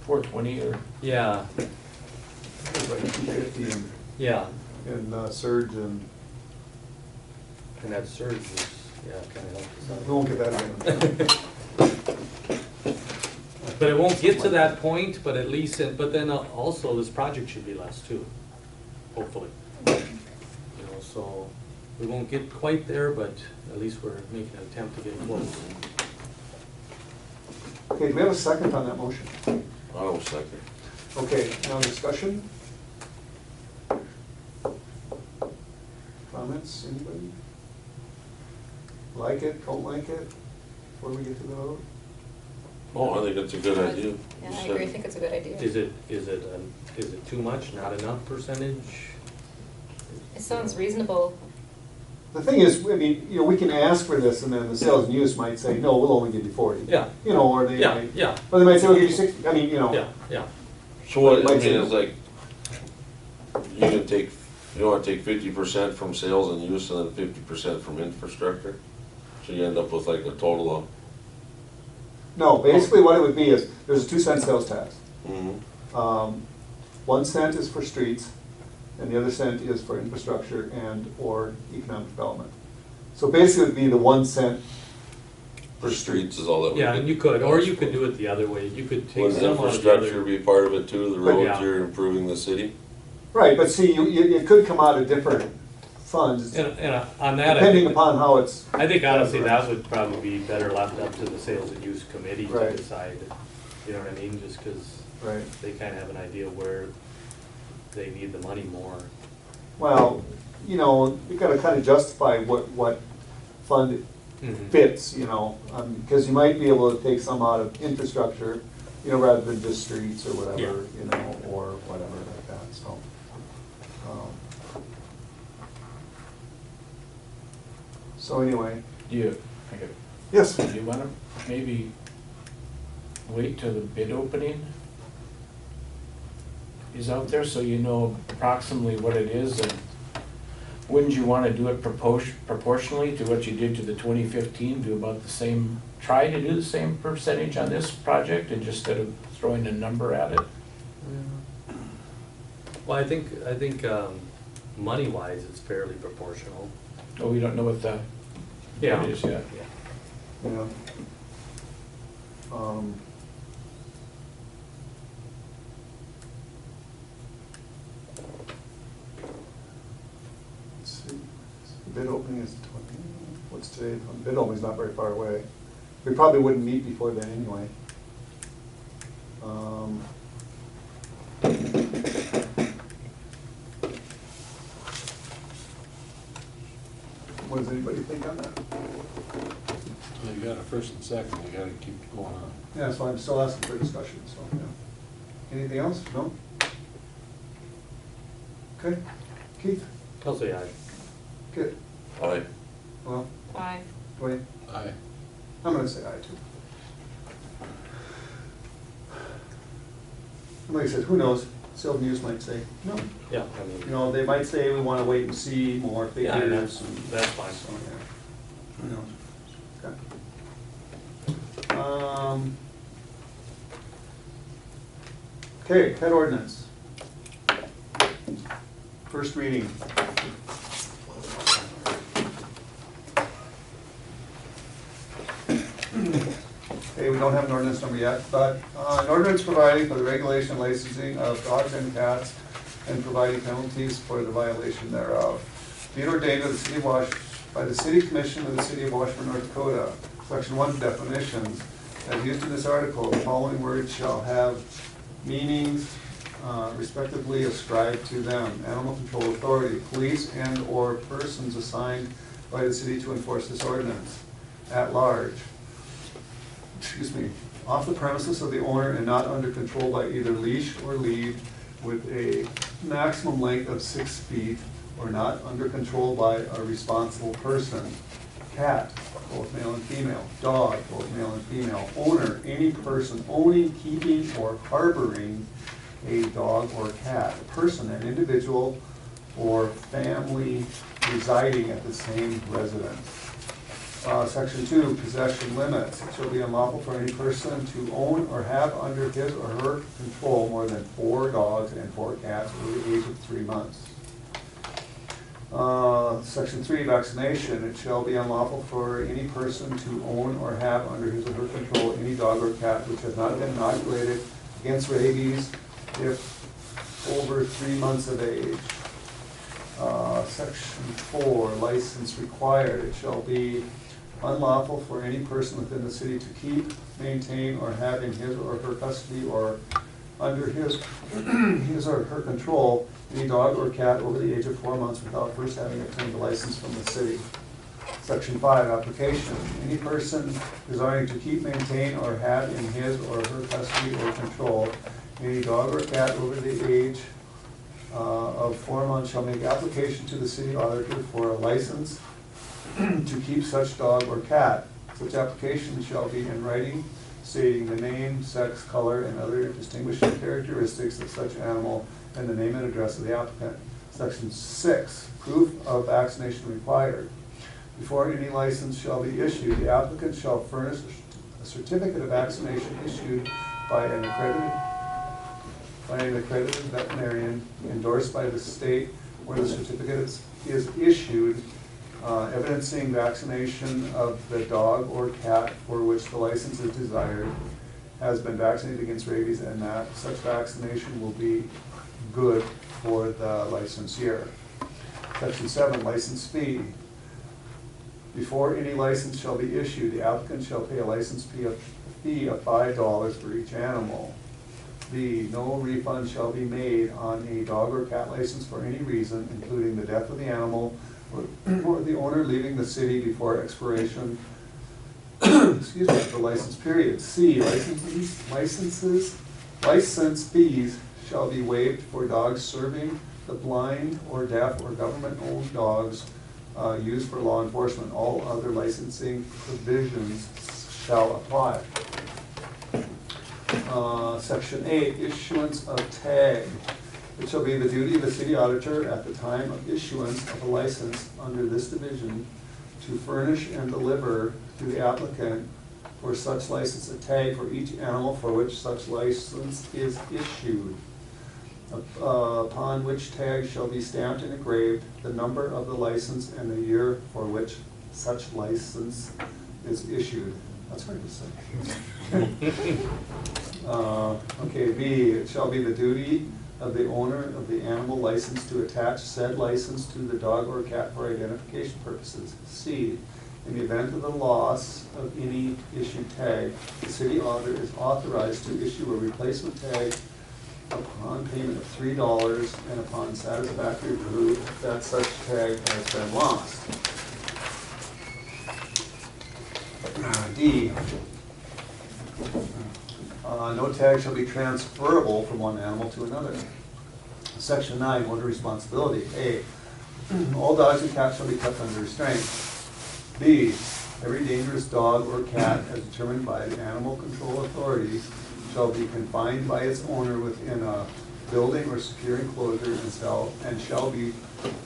420 or, yeah, It was like 250 in- yeah, in surge, and and that surge was, yeah, kind of helped us out. we won't get that again. But it won't get to that point, but at least, but then also this project should be less too, hopefully. You know, so we won't get quite there, but at least we're making an attempt to get close. Okay, do we have a second on that motion? I'll second. Okay, now discussion? Comments, anybody? Like it, don't like it, before we get to the vote? Oh, I think that's a good idea. Yeah, I agree, I think it's a good idea. Is it too much, not enough percentage? It sounds reasonable the thing is, I mean, you know, we can ask for this, and then the sales and use might say, no, we'll only give you 40. Yeah. You know, or they Yeah, might, yeah, or they might say, we'll give you 60, I mean, you know. yeah, yeah. So what, I Might mean, say it's like, you wanna take 50% from sales and use and then 50% from infrastructure? So you end up with like a total of, No, basically what it would be is, there's a 2-cent sales tax. mhm. 1 cent is for streets, and the other cent is for infrastructure and or economic development. So basically it would be the 1 cent For streets is all that we Yeah, and you could, or you could do it the other way, you could take Wouldn't some out of the infrastructure other. be part of it too, the But roads yeah. you're improving the city? Right, but see, it could come out of different funds, And on that, I depending think, upon how it's. I think honestly, that would probably be better left up to the sales and use committee to Right. decide, you know what I mean, just because Right. they kind of have an idea where they need the money more. Well, you know, you gotta kind of justify what fund Mhm. fits, you know, because you might be able to take some out of infrastructure, you know, rather than just streets or whatever, Yeah. you know, or whatever like that, so. So anyway, Do you, yes, do you wanna maybe wait till the bid opening is out there, so you know approximately what it is, and wouldn't you wanna do it proportionally to what you did to the 2015, do about the same, try to do the same percentage on this project, and just instead of throwing a number at it? Well, I think, money-wise, it's fairly proportional. Oh, we don't know what the Yeah. bid is yet. yeah. Let's see, bid opening is 20, what's today? Bid opening's not very far away. We probably wouldn't meet before then anyway. What does anybody think on that? You got a first and second, you gotta keep going on. Yeah, so I'm still asking for discussion, so, yeah. Anything else? No? Okay. Keith? I'll say aye. Kit? Aye. Well, Aye. Dwayne? Aye. I'm gonna say aye too. And like I said, who knows? Sylvan News might say, no. Yeah, I mean. You know, they might say, we wanna wait and see more Yeah, figures. that's fine. So, yeah. Who knows? Okay. Okay, pet ordinance. First reading. Okay, we don't have an ordinance number yet, but an ordinance providing for the regulation and licensing of dogs and cats and providing penalties for the violation thereof. Be it ordained of the city of by the City Commission of the City of Washburn, North Dakota. Section 1, definitions. As used in this article, the following words shall have meanings respectively ascribed to them. Animal Control Authority, police and/or persons assigned by the city to enforce this ordinance. At large, off the premises of the owner and not under control by either leash or lead with a maximum length of 6 feet or not under control by a responsible person. Cat, both male and female. Dog, both male and female. Owner, any person owning, keeping, or harboring a dog or cat. Person, an individual or family residing at the same residence. Section 2, possession limits. It shall be unlawful for any person to own or have under his or her control more than 4 dogs and 4 cats over the age of 3 months. Section 3, vaccination. It shall be unlawful for any person to own or have under his or her control any dog or cat which has not been inoculated against rabies if over 3 months of age. Section 4, license required. It shall be unlawful for any person within the city to keep, maintain, or have in his or her custody or under his or her control any dog or cat over the age of 4 months without first having obtained a license from the city. Section 5, application. Any person desiring to keep, maintain, or have in his or her custody or control any dog or cat over the age of 4 months shall make application to the city auditor for a license to keep such dog or cat. Such application shall be in writing, stating the name, sex, color, and other distinguishing characteristics of such animal, and the name and address of the applicant. Section 6, proof of vaccination required. Before any license shall be issued, the applicant shall furnish a certificate of vaccination issued by an accredited veterinarian endorsed by the state where the certificate is issued, evidencing vaccination of the dog or cat for which the license is desired has been vaccinated against rabies, and that such vaccination will be good for the license year. Section 7, license fee. Before any license shall be issued, the applicant shall pay a license fee of $5 for each animal. B, no refund shall be made on a dog or cat license for any reason, including the death of the animal or the owner leaving the city before expiration excuse me, the license period. C, license fees shall be waived for dogs serving the blind or deaf or government-owned dogs used for law enforcement. All other licensing provisions shall apply. Section 8, issuance of tag. It shall be the duty of the city auditor at the time of issuance of a license under this division to furnish and deliver to the applicant for such license a tag for each animal for which such license is issued, upon which tag shall be stamped and engraved the number of the license and the year for which such license is issued. That's hard to say. Okay, B, it shall be the duty of the owner of the animal license to attach said license to the dog or cat for identification purposes. C, in the event of the loss of any issued tag, the city auditor is authorized to issue a replacement tag upon payment of $3 and upon satisfactory proof that such tag has been lost. D, no tag shall be transferable from one animal to another. Section 9, owner responsibility. A, all dogs and cats shall be kept under restraint. B, every dangerous dog or cat as determined by the animal control authority shall be confined by its owner within a building or secure enclosure and shall be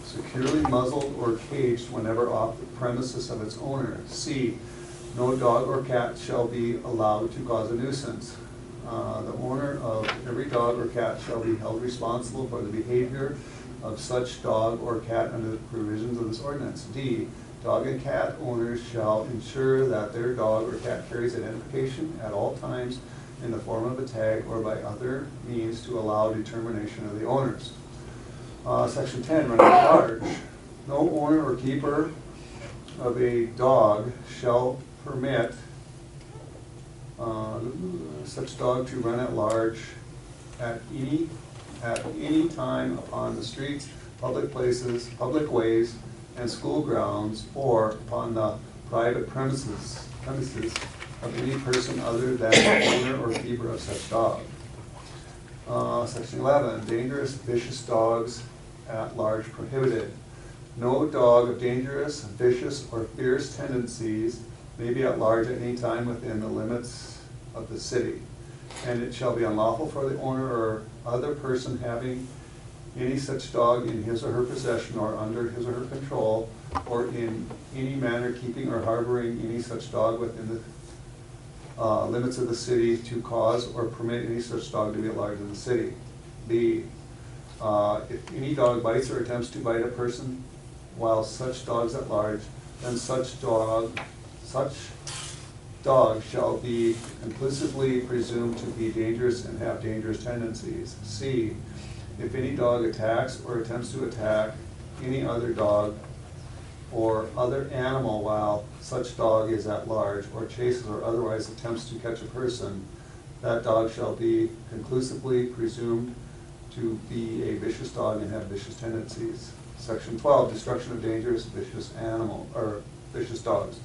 securely muzzled or caged whenever off the premises of its owner. C, no dog or cat shall be allowed to cause a nuisance. The owner of every dog or cat shall be held responsible for the behavior of such dog or cat under the provisions of this ordinance. D, dog and cat owners shall ensure that their dog or cat carries identification at all times in the form of a tag or by other means to allow determination of the owners. Section 10, running at large. No owner or keeper of a dog shall permit such dog to run at large at any time upon the streets, public places, public ways, and school grounds, or upon the private premises of any person other than the owner or keeper of such dog. Section 11, dangerous, vicious dogs at large prohibited. No dog of dangerous, vicious, or fierce tendencies may be at large at any time within the limits of the city, and it shall be unlawful for the owner or other person having any such dog in his or her possession or under his or her control, or in any manner keeping or harboring any such dog within the limits of the city to cause or permit any such dog to be at large in the city. B, if any dog bites or attempts to bite a person while such dog's at large, then such dog shall be conclusively presumed to be dangerous and have dangerous tendencies. C, if any dog attacks or attempts to attack any other dog or other animal while such dog is at large, or chases or otherwise attempts to catch a person, that dog shall be conclusively presumed to be a vicious dog and have vicious tendencies. Section 12, destruction of dangerous, vicious animal, or vicious dogs.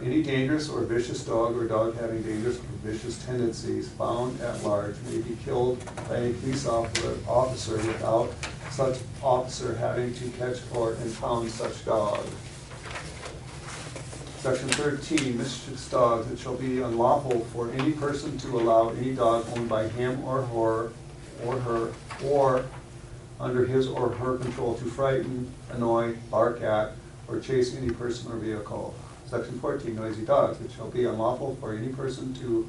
Any dangerous or vicious dog or dog having dangerous or vicious tendencies found at large may be killed by a police officer without such officer having to catch or impound such dog. Section 13, mischievous dogs. It shall be unlawful for any person to allow any dog owned by him or her, or under his or her control to frighten, annoy, bark at, or chase any person or vehicle. Section 14, noisy dogs. It shall be unlawful for any person to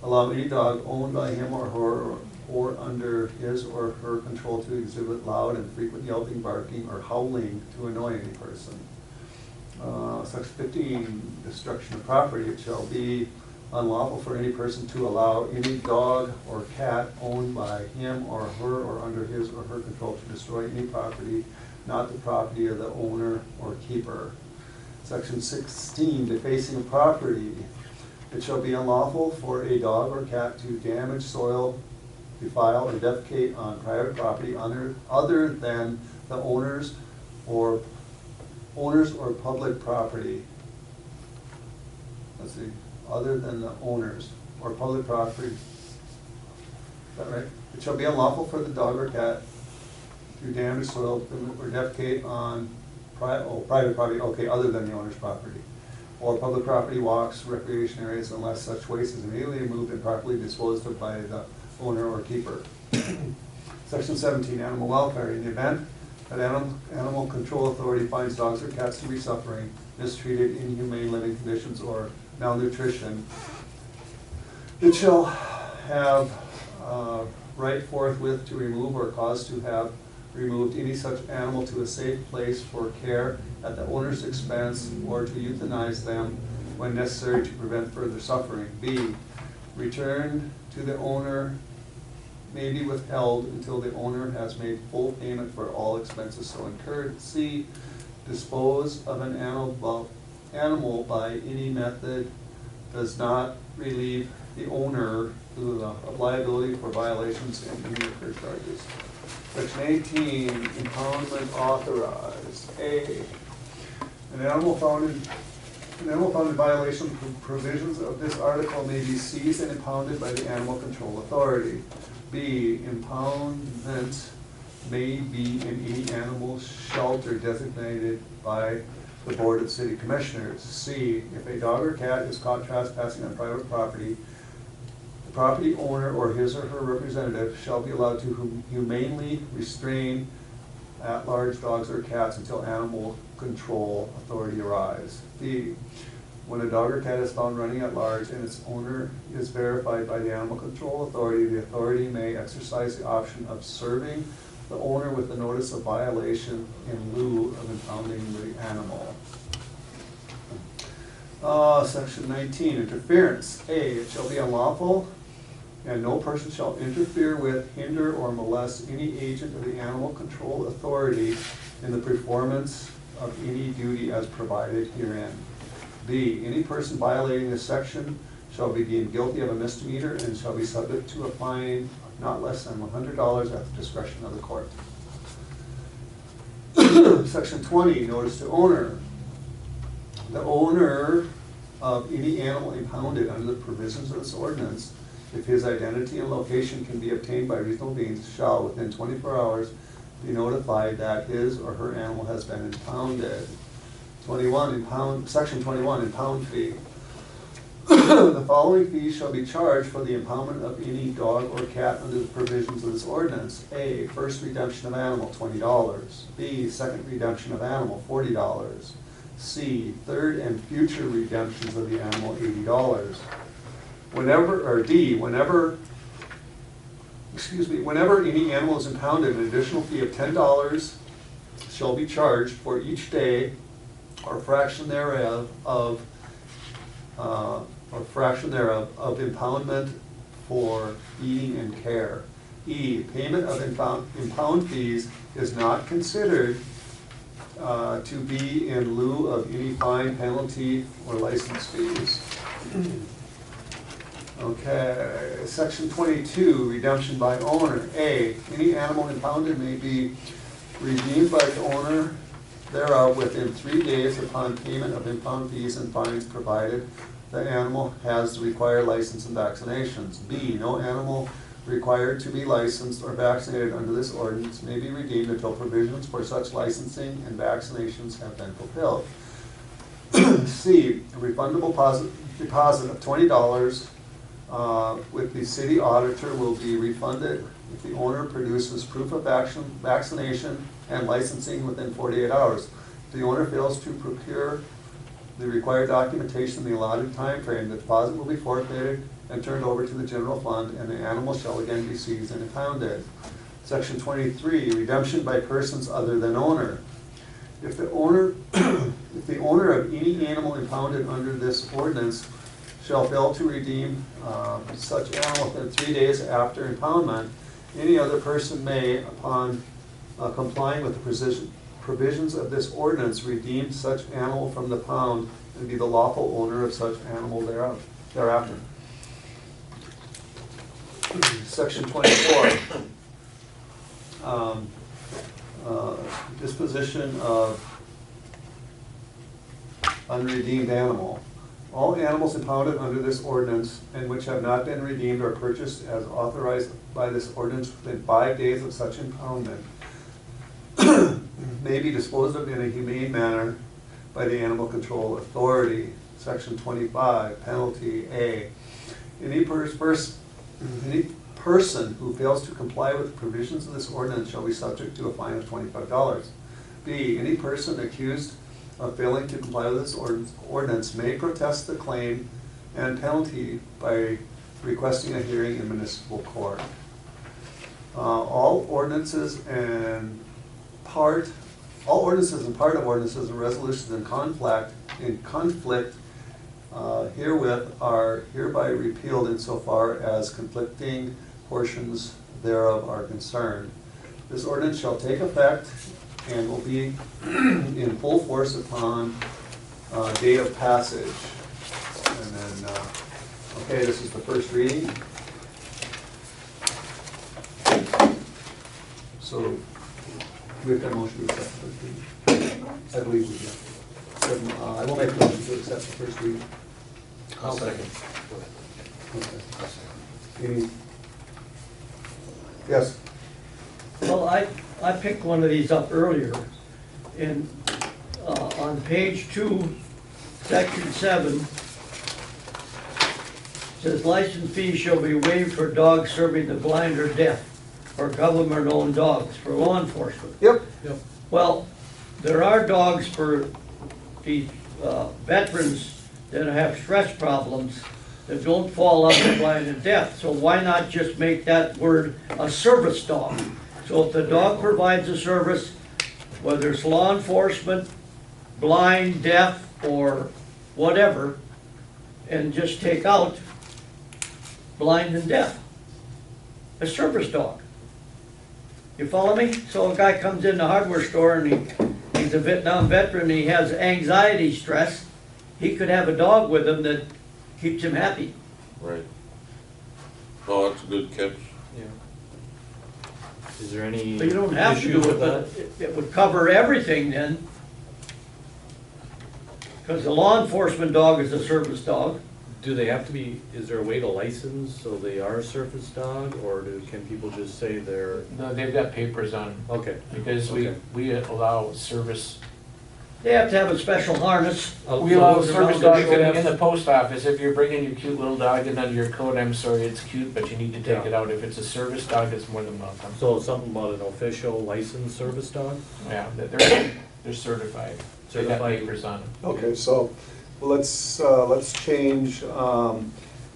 allow any dog owned by him or her or under his or her control to exhibit loud and frequent yelping, barking, or howling to annoy any person. Section 15, destruction of property. It shall be unlawful for any person to allow any dog or cat owned by him or her or under his or her control to destroy any property, not the property of the owner or keeper. Section 16, defacing of property. It shall be unlawful for a dog or cat to damage soil, defile, or defecate on private property other than the owners or public property. Let's see, other than the owners or public property. Is that right? It shall be unlawful for the dog or cat to damage soil or defecate on private property, okay, other than the owner's property, or public property, walks, recreation areas, unless such waste is immediately removed and properly disposed of by the owner or keeper. Section 17, animal welfare. In the event that animal control authority finds dogs or cats to be suffering, mistreated, inhumane living conditions, or malnutrition, it shall have right forthwith to remove or cause to have removed any such animal to a safe place for care at the owner's expense, or to euthanize them when necessary to prevent further suffering. B, return to the owner may be withheld until the owner has made full payment for all expenses so incurred. C, dispose of an animal by any method does not relieve the owner of liability for violations and any incurred charges. Section 18, impoundment authorized. A, an animal found in violation of provisions of this article may be seized and impounded by the Animal Control Authority. B, impoundment may be in any animal shelter designated by the Board of City Commissioners. C, if a dog or cat is caught trespassing on private property, the property owner or his or her representative shall be allowed to humanely restrain at-large dogs or cats until Animal Control Authority arrives. D, when a dog or cat is found running at large and its owner is verified by the Animal Control Authority, the authority may exercise the option of serving the owner with a notice of violation in lieu of impounding the animal. Section 19, interference. A, it shall be unlawful and no person shall interfere with, hinder, or molest any agent of the Animal Control Authority in the performance of any duty as provided herein. B, any person violating this section shall be deemed guilty of a misdemeanor and shall be subject to a fine not less than $100 at the discretion of the court. Section 20, notice to owner. The owner of any animal impounded under the provisions of this ordinance, if his identity and location can be obtained by reasonable means, shall within 24 hours be notified that his or her animal has been impounded. Section 21, impound fee. The following fees shall be charged for the impoundment of any dog or cat under the provisions of this ordinance. A, first redemption of animal, $20. B, second redemption of animal, $40. C, third and future redemptions of the animal, $80. Whenever any animal is impounded, an additional fee of $10 shall be charged for each day or fraction thereof of impoundment for feeding and care. E, payment of impound fees is not considered to be in lieu of any fine, penalty, or license fees. Okay, section 22, redemption by owner. A, any animal impounded may be redeemed by the owner thereof within 3 days upon payment of impound fees and fines, provided the animal has the required license and vaccinations. B, no animal required to be licensed or vaccinated under this ordinance may be redeemed until provisions for such licensing and vaccinations have been fulfilled. C, a refundable deposit of $20 with the city auditor will be refunded if the owner produces proof of vaccination and licensing within 48 hours. If the owner fails to procure the required documentation in the allotted time frame, the deposit will be forfeited and turned over to the general fund, and the animal shall again be seized and impounded. Section 23, redemption by persons other than owner. If the owner of any animal impounded under this ordinance shall fail to redeem such animal within 3 days after impoundment, any other person may, upon complying with the provisions of this ordinance, redeem such animal from the pound and be the lawful owner of such animal thereafter. Section 24. Disposition of unredeemed animal. All animals impounded under this ordinance and which have not been redeemed or purchased as authorized by this ordinance within 5 days of such impoundment may be disposed of in a humane manner by the Animal Control Authority. Section 25, penalty A. Any person who fails to comply with the provisions of this ordinance shall be subject to a fine of $25. B, any person accused of failing to comply with this ordinance may protest the claim and penalty by requesting a hearing in municipal court. All ordinances and part of ordinances and resolutions in conflict herewith are hereby repealed insofar as conflicting portions thereof are concerned. This ordinance shall take effect and will be in full force upon date of passage. And then, okay, this is the first reading. So, we have got a motion to accept the first reading. I believe we do. So, I will make a motion to accept the first reading. I'll second. Okay. Any? Yes? Well, I picked one of these up earlier, and on page 2, section 7, says license fees shall be waived for dogs serving the blind or deaf, or government-owned dogs for law enforcement. Yep. Well, there are dogs for these veterans that have stress problems that don't fall under blind and deaf. So why not just make that word a service dog? So if the dog provides a service, whether it's law enforcement, blind, deaf, or whatever, and just take out blind and deaf. A service dog. You follow me? So a guy comes in the hardware store and he's a Vietnam veteran, and he has anxiety, stress. He could have a dog with him that keeps him happy. Right. Oh, that's a good catch. Yeah. Is there any So you don't have to issues do with it, that? but it would cover everything then. Because the law enforcement dog is a service dog. Do they have to be, is there a way to license so they are a service dog, or can people just say they're? No, they've got papers on them. Okay. Because Okay. we allow service. They have to have a special harness. We allow goes around service the- dogs we could have- in the post office. If you're bringing your cute little dog in under your coat, I'm sorry, it's cute, but you need to take Yeah. it out. If it's a service dog, it's more than welcome. So something about an official licensed service dog? Yeah, they're certified. They got Certified. papers on them. Okay, so let's change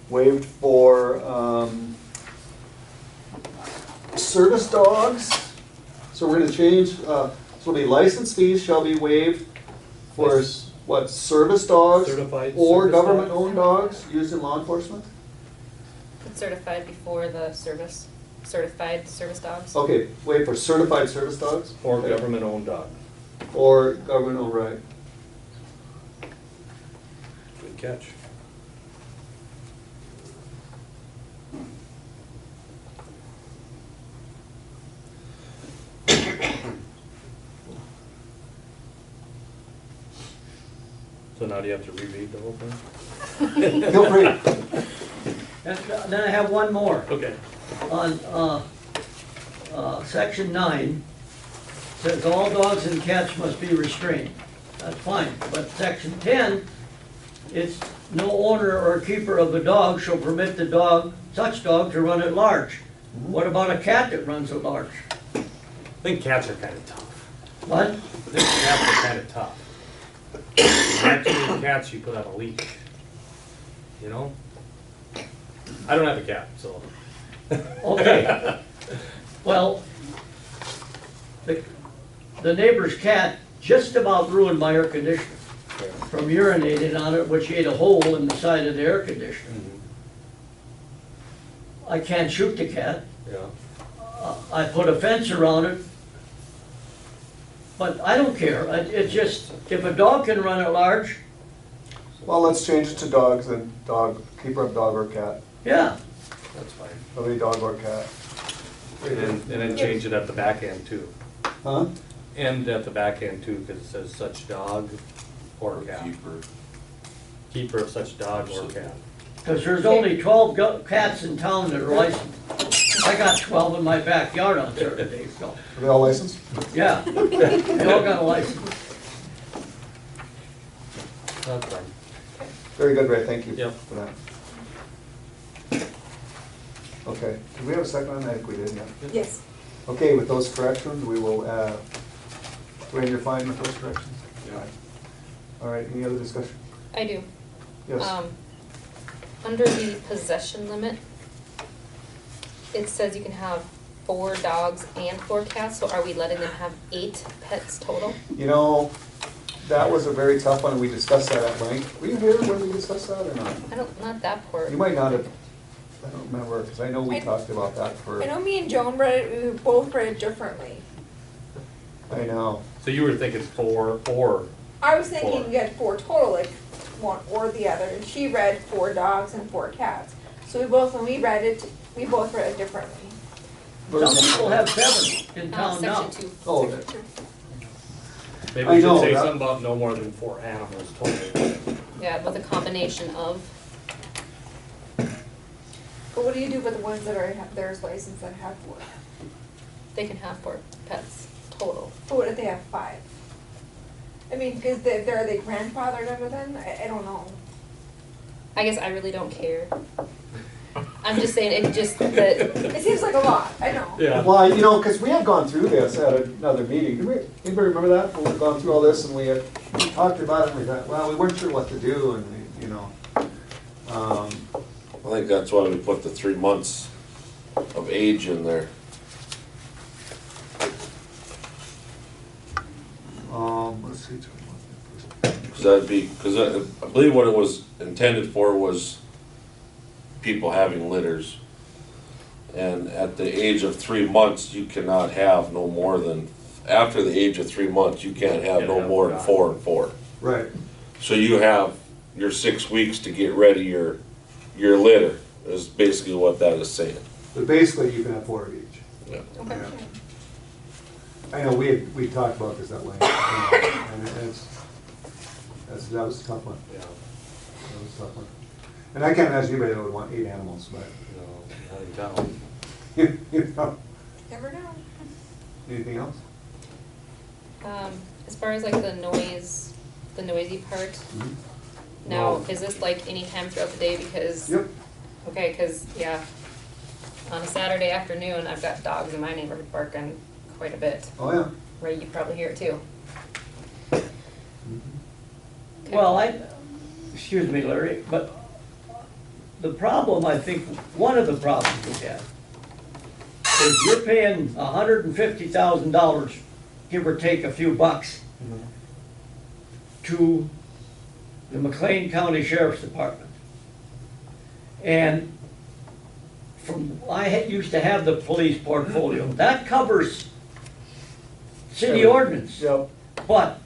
waived for service dogs. So we're gonna change, so it'll be license fees shall be waived for what, service dogs? Certified Or service dogs? government-owned dogs used in law enforcement? Certified before the service, certified service dogs. Okay, wait, for certified service dogs? Or Okay. government-owned dog? Or government-owned, right. Good catch. So now do you have to reread the whole thing? Feel free. Then I have one more. Okay. On section 9, says all dogs and cats must be restrained. That's fine, but section 10 it's no owner or keeper of a dog shall permit the dog, such dog to run at large. What about a cat that runs at large? I think cats are kind of tough. What? I think cats are kind of tough. If you have too many cats, you put on a leash. You know? I don't have a cat, so. Okay. Well, the neighbor's cat just about ruined my air conditioner from urinating on it, which ate a hole in the side of the air conditioner. I can't shoot the cat. Yeah. I put a fence around it, but I don't care. It's just, if a dog can run at large, Well, let's change it to dogs and dog, keeper of dog or cat. yeah. That's fine. Whether it be dog or cat. And then change it at the back end too. Huh? And at the back end too, because it says such dog or cat. Keeper of such dog or cat. Because there's only 12 cats in town that are licensed. I got 12 in my backyard on certain days, so, Are they all licensed? yeah. They all got a license. That's fine. Very good, Ray, thank you Yep. for that. Okay, did we have a second on that? I think we did, yeah. Yes. Okay, with those corrections, we will, Wayne, you're fine with those corrections? Yeah. All right, any other discussion? I do. Yes. Under the possession limit, it says you can have 4 dogs and 4 cats, so are we letting them have 8 pets total? You know, that was a very tough one, and we discussed that at length. Were you here when we discussed that or not? Not that part. You might not have, I don't remember, because I know we talked about that for, I know me and Joan read it, we both read it differently. I know. So you were thinking 4 or, I was thinking 4. you get 4 total, like one or the other, and she read 4 dogs and 4 cats. So we both, when we read it, we both read it differently. Some people have 7 in town now. Section 2. Oh, maybe I we should know say that- something about no more than 4 animals total. Yeah, with a combination of, But what do you do with the ones that are, there's license that have 4? they can have 4 pets total. But what if they have 5? I mean, because are they grandfathered under then? I don't know. I guess I really don't care. I'm just saying, it just, that, It seems like a lot, I know. Yeah. Well, you know, because we had gone through this at another meeting. Anybody remember that? When we'd gone through all this and we talked about it and we thought, well, we weren't sure what to do and, you know. I think that's why we put the 3 months of age in there. Let's see. Cause that'd be, cause I believe what it was intended for was people having litters. And at the age of 3 months, you cannot have no more than, after the age of 3 months, you can't have no more than 4 and 4. Right. So you have your 6 weeks to get ready your litter, is basically what that is saying. But basically, you can have 4 of each. Yeah. okay. Yeah. I know, we talked about this at length, you know, and that was a tough one. Yeah. That was a tough one. And I can't imagine anybody that would want 8 animals, but, No, not in town. you know. Never know. Anything else? As far as like the noisy part, Mhm. now, No. is this like any time throughout the day, because? Yep. Okay, cause, yeah, on a Saturday afternoon, I've got dogs in my neighborhood barking quite a bit. Oh, yeah. Ray, you probably hear it too. Mhm. Well, excuse me, Larry, but the problem, I think, one of the problems we have is you're paying $150,000, give or take a few bucks, to the McLean County Sheriff's Department. And I used to have the police portfolio. That covers city ordinance. Yep. But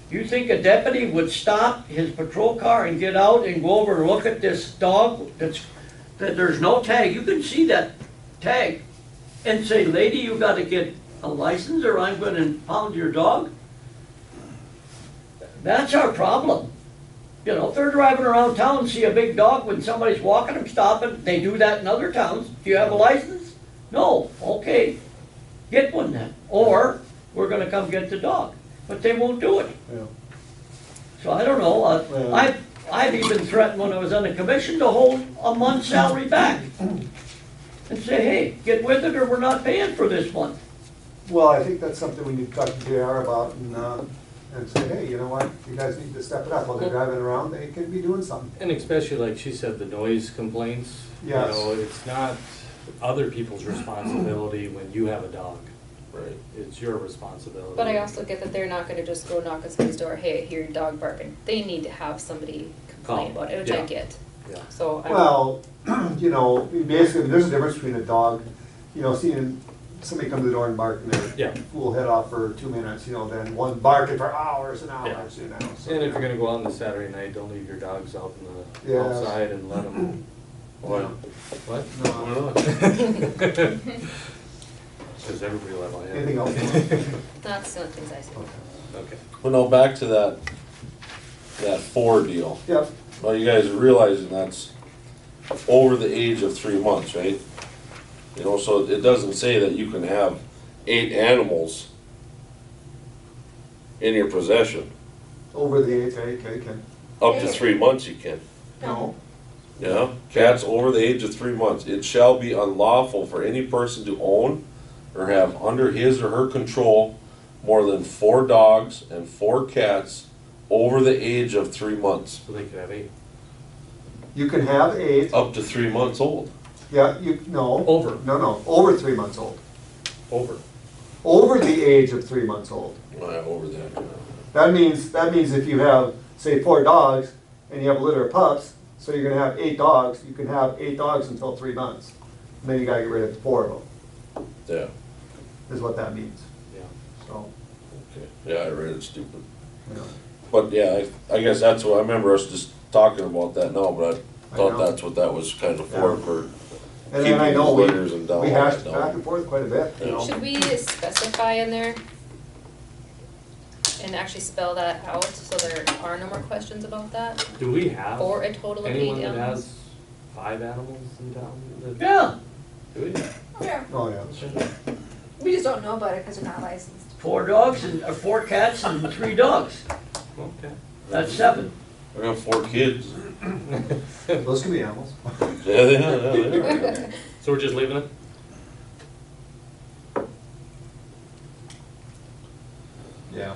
you think a deputy would stop his patrol car and get out and go over and look at this dog that there's no tag? You can see that tag and say, lady, you gotta get a license or I'm gonna impound your dog? That's our problem. You know, if they're driving around town and see a big dog when somebody's walking them, stop it. They do that in other towns. Do you have a license? No. Okay. Get one then. Or we're gonna come get the dog. But they won't do it. Yeah. So I don't know. Well- I've even threatened when I was on the commission to hold a month's salary back. And say, hey, get with it or we're not paying for this month. Well, I think that's something we need to talk to JR about and say, hey, you know what, you guys need to step it up. While they're driving around, they could be doing something. And especially like she said, the noise complaints. Yes. You know, it's not other people's responsibility when you have a dog. Right. It's your responsibility. But I also get that they're not gonna just go knock on somebody's door, hey, I hear your dog barking. They need to have somebody complain about it, which I Yeah. get. Yeah. So I. Well, you know, basically, there's a difference between a dog, you know, seeing somebody come to the door and bark and Yeah. their fool head off for 2 minutes, you know, than one barking for hours and Yeah. hours, you know. So, And if you're gonna go out on the Saturday night, don't leave your dogs out in the Yes. outside and let them. Why? What? No. Why not? Because everybody will have a Anything else? That's the only things I see. Okay. Well, no, back to that 4 deal. Yep, Well, you guys are realizing that's over the age of 3 months, right? You know, so it doesn't say that you can have 8 animals in your possession. over the age, okay. Up to 3 months you can. No, Yeah, cats over the age of 3 months. It shall be unlawful for any person to own or have under his or her control more than 4 dogs and 4 cats over the age of 3 months. So they could have 8. you can have 8, Up to 3 months old. yeah, no. Over. No, over 3 months old. Over. Over the age of 3 months old. Over that. That means if you have, say, 4 dogs and you have a litter of pups, so you're gonna have 8 dogs, you can have 8 dogs until 3 months. And then you gotta get rid of 4 of them, Yeah, is what that means, Yeah. so, okay. Yeah, I read it stupid. you know. But yeah, I guess that's what, I remember us just talking about that now, but I I thought know. that's what that was kind of for, Yeah. for And then I keeping know the litters and down. we hashed back and forth quite a bit, you know. Should we specify in there and actually spell that out so there are no more questions about that? Do we have Or a total of 8 anyone that animals? has 5 animals in town? that- Yeah, Do we? Yeah, Oh, yeah. we just don't know about it because we're not licensed. 4 dogs and, 4 cats and 3 dogs. Okay. That's 7. I got 4 kids. Those can be animals. Yeah, they are. So we're just leaving it? Yeah.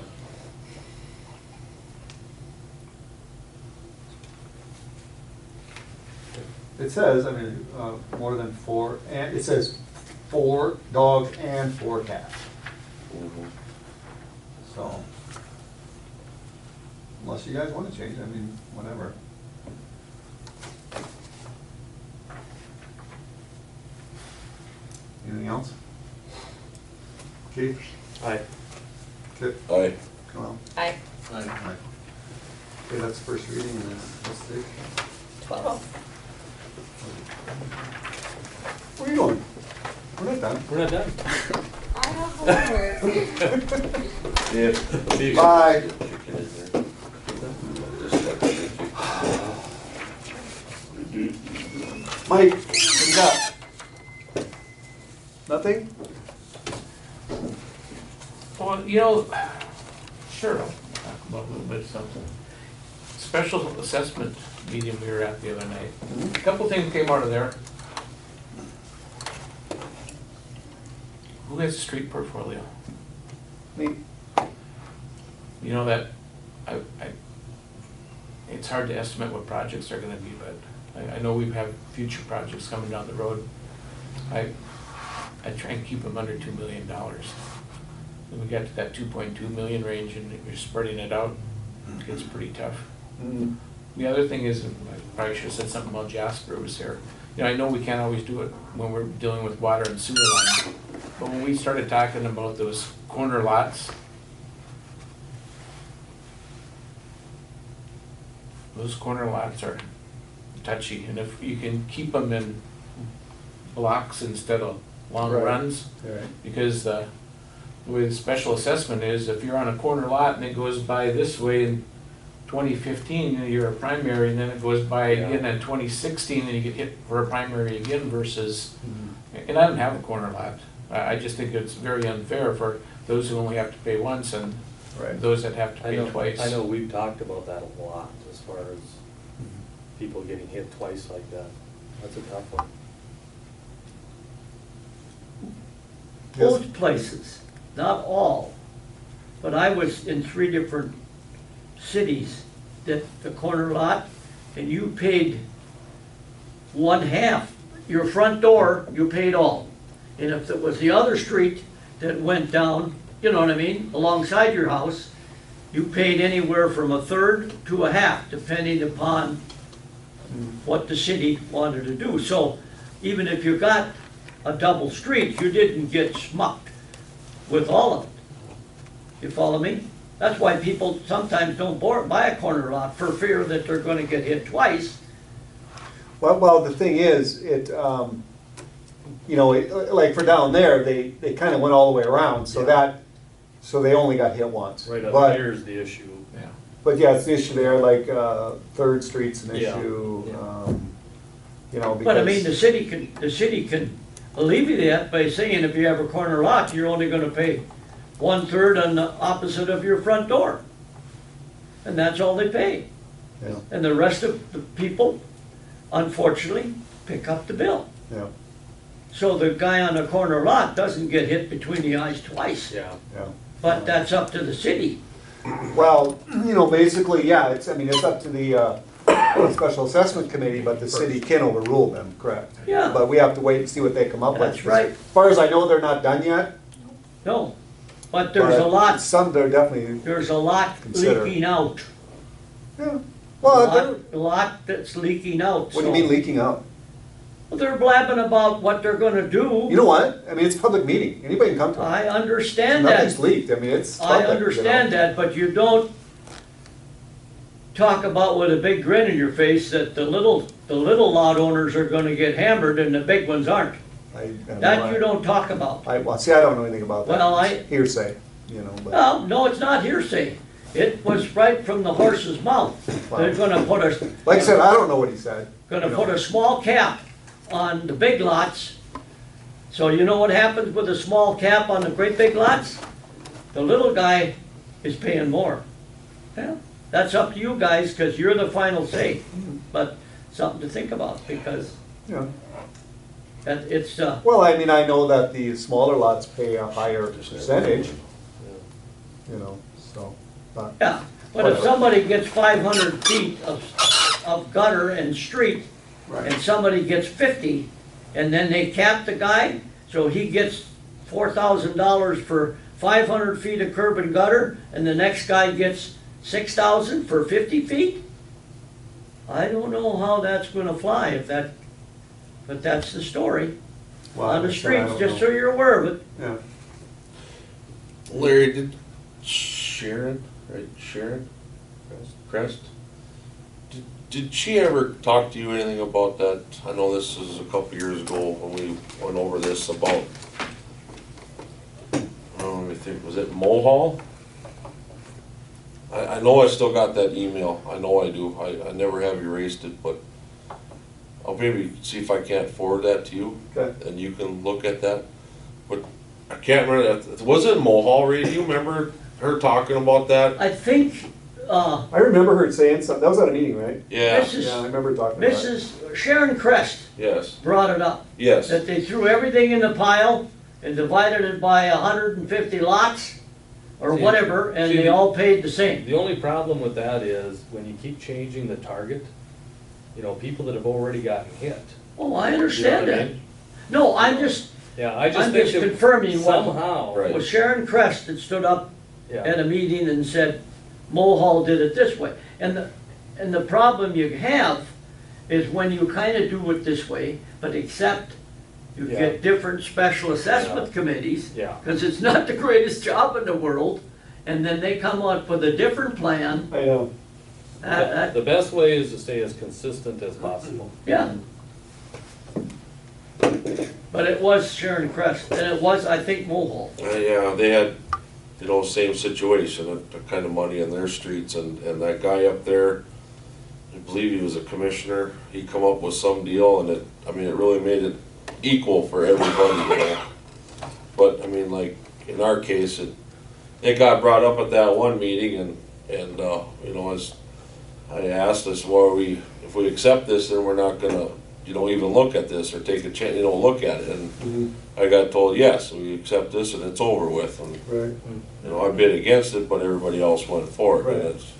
It says, I mean, more than 4, and it says 4 dogs and 4 cats, Mhm. so. Unless you guys wanna change, I mean, whatever. Anything else? Keith? Aye. Kip? Aye. Well, Aye. aye. Okay, that's first reading, and then let's take. 12. Where are you going? We're not done. We're not done. I have homework. Yeah. See you. Bye. Chicken in there. Just like that. Mike, what you got? Nothing? Well, you know, sure, I'll talk about a little bit of something. Special assessment meeting we were at the other night. A couple things came out of there. Who has a street portfolio? Me. You know that, it's hard to estimate what projects are gonna be, but I know we have future projects coming down the road. I try and keep them under $2 million. When we got to that 2.2 million range and we're spreading it out, it gets pretty tough. Mm. The other thing is, and I probably should have said something while Jasper was here. You know, I know we can't always do it when we're dealing with water and sewer lines, but when we started talking about those corner lots, those corner lots are touchy, and if you can keep them in blocks instead of long Right. runs, Right. because the way the special assessment is, if you're on a corner lot and it goes by this way in 2015, you're a primary, and then it goes by again in 2016, and you get hit for a primary again versus, and I don't have a corner lot. I just think it's very unfair for those who only have to pay once and Right. those that have to I pay know, twice. I know we've talked about that a lot as far as people getting hit twice like that. That's a tough one. Most places, not all, but I was in 3 different cities that the corner lot, and you paid 1/2. Your front door, you paid all. And if it was the other street that went down, you know what I mean, alongside your house, you paid anywhere from 1/3 to 1/2, depending upon what the city wanted to do. So even if you got a double street, you didn't get smucked with all of it. You follow me? That's why people sometimes don't buy a corner lot, for fear that they're gonna get hit twice. Well, the thing is, like for down there, they kind of went all the way around, so they only got hit once. Right up But- here is the issue. But yeah, it's the issue there, like, Third Street's an Yeah. issue, because. But I mean, the city can alleviate that by saying if you have a corner lot, you're only gonna pay 1/3 on the opposite of your front door. And that's all they pay. Yeah. And the rest of the people, unfortunately, pick up the bill. Yeah, So the guy on the corner lot doesn't get hit between the eyes twice. Yeah. yeah. But that's up to the city. Well, basically, yeah, it's up to the Special Assessment Committee, but the city can overrule them, correct? Yeah. But we have to wait and see what they come up with. That's right. As far as I know, they're not done yet. No, but there's a but lot, Some, they're definitely, there's a lot Consider. leaking out. yeah. A Well, lot, a lot that's leaking out. what do you so- mean leaking out? Well, they're blabbing about what they're gonna do. You know what? I mean, it's a public meeting. Anybody can come to it. I understand that. Nothing's leaked. I mean, it's public. I understand that, but you don't talk about with a big grin in your face that the little lot owners are gonna get hammered and the big ones aren't. That you don't talk about. Well, see, I don't know anything about that. Well, It's hearsay, but. Well, no, it's not hearsay. It was right from the horse's mouth. They're gonna put Like I said, I don't know what he said. gonna put a small cap on the big lots. So you know what happens with a small cap on the great big lots? The little guy is paying more. Yeah, that's up to you guys, because you're the final say. But something to think about, because Yeah. it's, Well, I mean, I know that the smaller lots pay a higher percentage, so. but- yeah. But if somebody gets 500 feet of gutter and street, and somebody gets 50, and then they cap the guy, so he gets $4,000 for 500 feet of curb and gutter, and the next guy gets 6,000 for 50 feet? I don't know how that's gonna fly but that's the story. Well, On the I streets, don't just know. so you're aware of it. Yeah. Larry, did Sharon Crest? Did she ever talk to you anything about that? I know this is a couple years ago when we went over this about, let me think, was it Mohall? I know I still got that email, I know I do, I never have erased it, but I'll maybe see if I can't forward that to you, Okay. and you can look at that. But I can't remember, was it Mohall, Ray, do you remember her talking about that? I think, I remember her saying something, that was at a meeting, right? Yeah, Yeah, I remember talking about it. Mrs. Sharon Crest yes, brought it up. yes. That they threw everything in the pile and divided it by 150 lots or See, whatever, and see, they all paid the same. The only problem with that is when you keep changing the target, people that have already gotten hit. Oh, I You know understand what I that. mean? No, I'm just I'm just think that confirming what somehow. Right. was Sharon Crest that stood up at Yeah, a meeting and said, Mohall did it this way. And the problem you have is when you kind of do it this way, but except you Yeah. get different special assessment committees, yeah. because it's not the greatest job in the world, and then they come up with a different plan. I know. That- The best way is to stay as consistent as possible. Yeah. But it was Sharon Crest, and it was, I think, Mohall. Yeah, they had, same situation, the kind of money in their streets, and that guy up there, I believe he was a commissioner, he come up with some deal, and it really made it equal for everybody, But, like, in our case, it got brought up at that one meeting, and as I asked us, well, if we accept this, then we're not gonna, even look at this or take a chance, look at it. And I got told, yes, we accept this and it's over with. And, Right. I bid against it, but everybody else went for it. Right. And it's,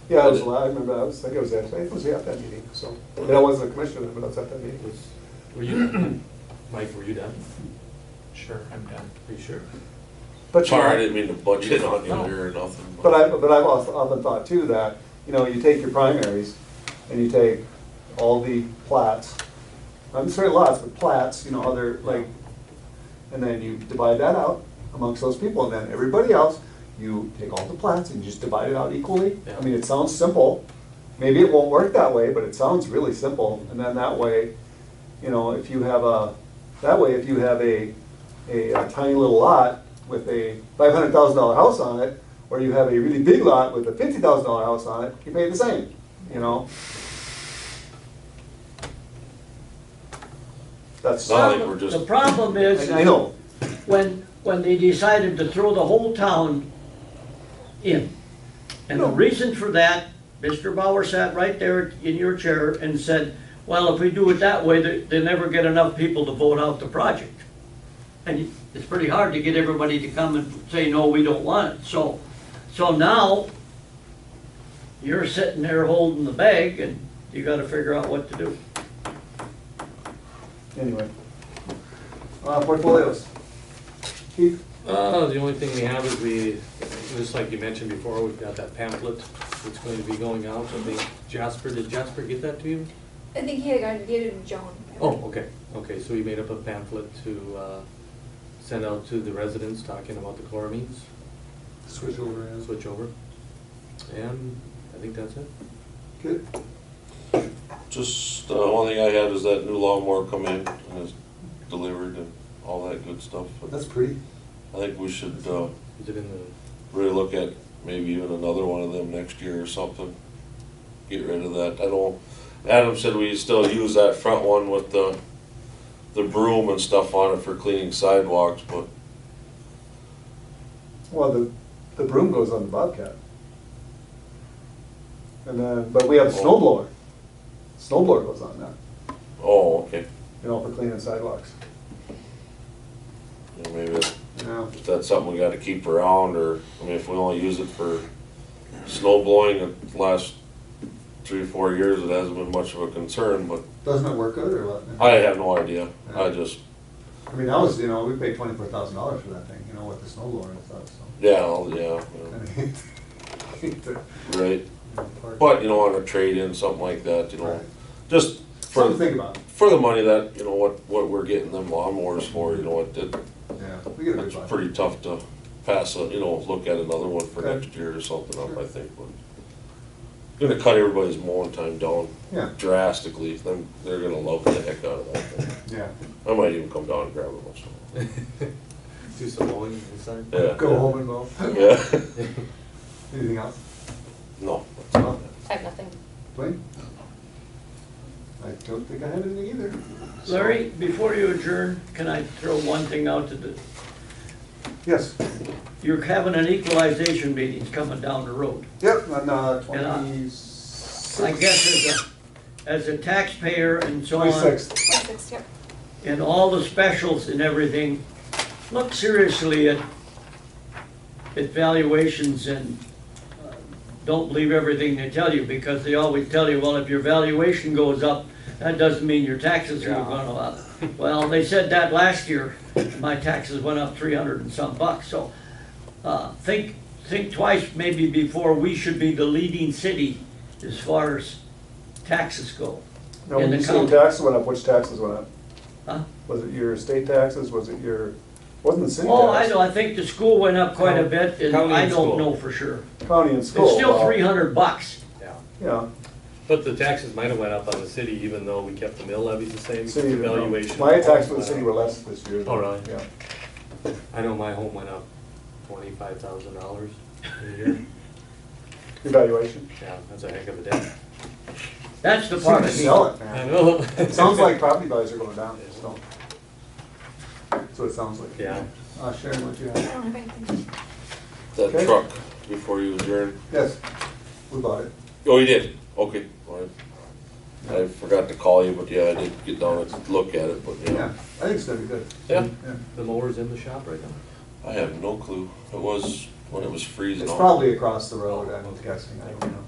Yeah, I was, I remember, I think I was at that meeting, so, and I wasn't a commissioner, but I was at that meeting. Were you, Mike, were you done? Sure, I'm done. Are you sure? But, you know, sorry, I didn't mean to budget on you there or nothing. But I've also often thought too that, you take your primaries and you take all the plats, not necessarily lots, but plats, other, like, and then you divide that out amongst those people, and then everybody else, you take all the plats and you just divide it out equally. Yeah. I mean, it sounds simple. Maybe it won't work that way, but it sounds really simple. And then that way, if you have a tiny little lot with a $500,000 house on it, or you have a really big lot with a $50,000 house on it, you pay the same, That's, Not like we're just. The problem is, I know, when they decided to throw the whole town in. And the reason for that, Mr. Bauer sat right there in your chair and said, well, if we do it that way, they never get enough people to vote out the project. And it's pretty hard to get everybody to come and say, no, we don't want it. So now, you're sitting there holding the bag and you gotta figure out what to do. anyway. Portfolios. Keith? The only thing we have is just like you mentioned before, we've got that pamphlet that's going to be going out. I think did Jasper get that to you? I think he had got it to Joan. Oh, okay, so we made up a pamphlet to send out to the residents talking about the chloramines. Switch over, yeah. Switch over. And I think that's it. Good. Just, one thing I had is that new lawnmower come in and is delivered and all that good stuff. But That's pretty. I think we should, Is it in the, really look at maybe even another one of them next year or something. Get rid of that. I don't, Adam said we still use that front one with the broom and stuff on it for cleaning sidewalks, but Well, the broom goes on the Bobcat. And then, but we have a snow blower. Snow blower goes on that, oh, okay. for cleaning sidewalks. Yeah, maybe Yeah. if that's something we gotta keep around, or, if we only use it for snow blowing the last 3 or 4 years, it hasn't been much of a concern, but Doesn't it work good or what? I have no idea. Yeah. I just, I mean, that was, we paid $24,000 for that thing, with the snow blower and stuff, so. yeah, yeah, I hate to- right. part- But, on a trade-in, something like that, Right. just Something for, to think about. for the money that, what we're getting them lawnmowers for, Yeah, we get a good it's buy. pretty tough to pass look at another one for Okay. next year or something up, Sure. I think, but gonna cut everybody's mowing time down Yeah, drastically, then they're gonna love the heck out of that thing. yeah. I might even come down and grab it myself. do some mowing inside? Yeah. Go home and mow. Yeah. Anything else? No. No? I have nothing. Dwayne? I don't think I had anything either. So- Larry, before you adjourn, can I throw one thing out to Yes. you're having an equalization meeting coming down the road. Yep, on And, 26th. I guess as a taxpayer and so on, 26th. Yep. and all the specials and everything, look seriously at valuations and don't believe everything they tell you, because they always tell you, well, if your valuation goes up, that doesn't mean your taxes are going up. Well, they said that last year, my taxes went up 300 and some bucks, so think twice maybe before we should be the leading city as far as taxes go. Now, when in you the say county. taxes went up, which taxes went up? Huh? Was it your state taxes, wasn't the city tax? Oh, I know, I think the school went up quite a bit, and County I and don't school. know for sure. County and school. It's still wow. 300 bucks. Yeah. Yeah, But the taxes might have went up on the city even though we kept the mill levies the same, city, the valuation. my taxes for the city were less this year. Oh, really? Yeah. I know my home went up $25,000 a year. Your valuation? Yeah, that's a heck of a day. That's the See, part to of me. sell it, I man. know. It sounds like property values are going down, so. That's what it sounds like. Yeah. Sharon, what you I have? don't have anything. That Okay. truck, before you adjourn, Yes, we bought it. Oh, you did? Okay, all right. I forgot to call you, but yeah, I did get down and look at it, but Yeah, yeah. I think it's gonna be good. Yeah, Yeah. the mower's in the shop right now. I have no clue. It was when it was freezing It's out. probably across the road, I'm guessing, I don't know.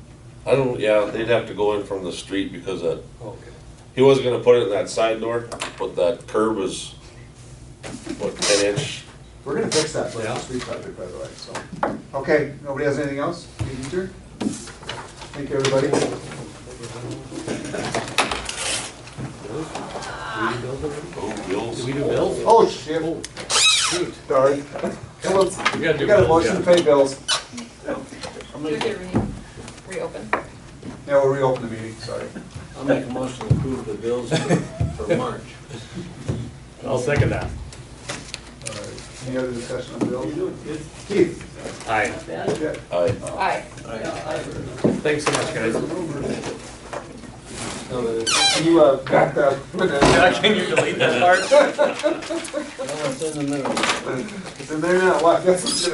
I don't, yeah, they'd have to go in from the street because that, Okay. he wasn't gonna put it in that side door, but that curb is, what, 10 inch? We're gonna fix that for Yeah. the street project, by the way, so. Okay, nobody has anything else? Meeting adjourned? Thank you, everybody. Oh, bills. Did we do bills? Oh, shit. Shoot. Sorry. Come on. We gotta do We got a bills, motion to yeah. pay bills. I'll You're make, gonna reopen. Yeah, we'll reopen the meeting, sorry. I'll make a motion to approve the bills for March. I'll second that. All right. Any other discussion on bills? Keith? Aye. Yeah. Aye. Aye. Thanks so much, guys. Can you, back that? Can you delete that part? No, it's in the middle. It's in there now, what? That's what's gonna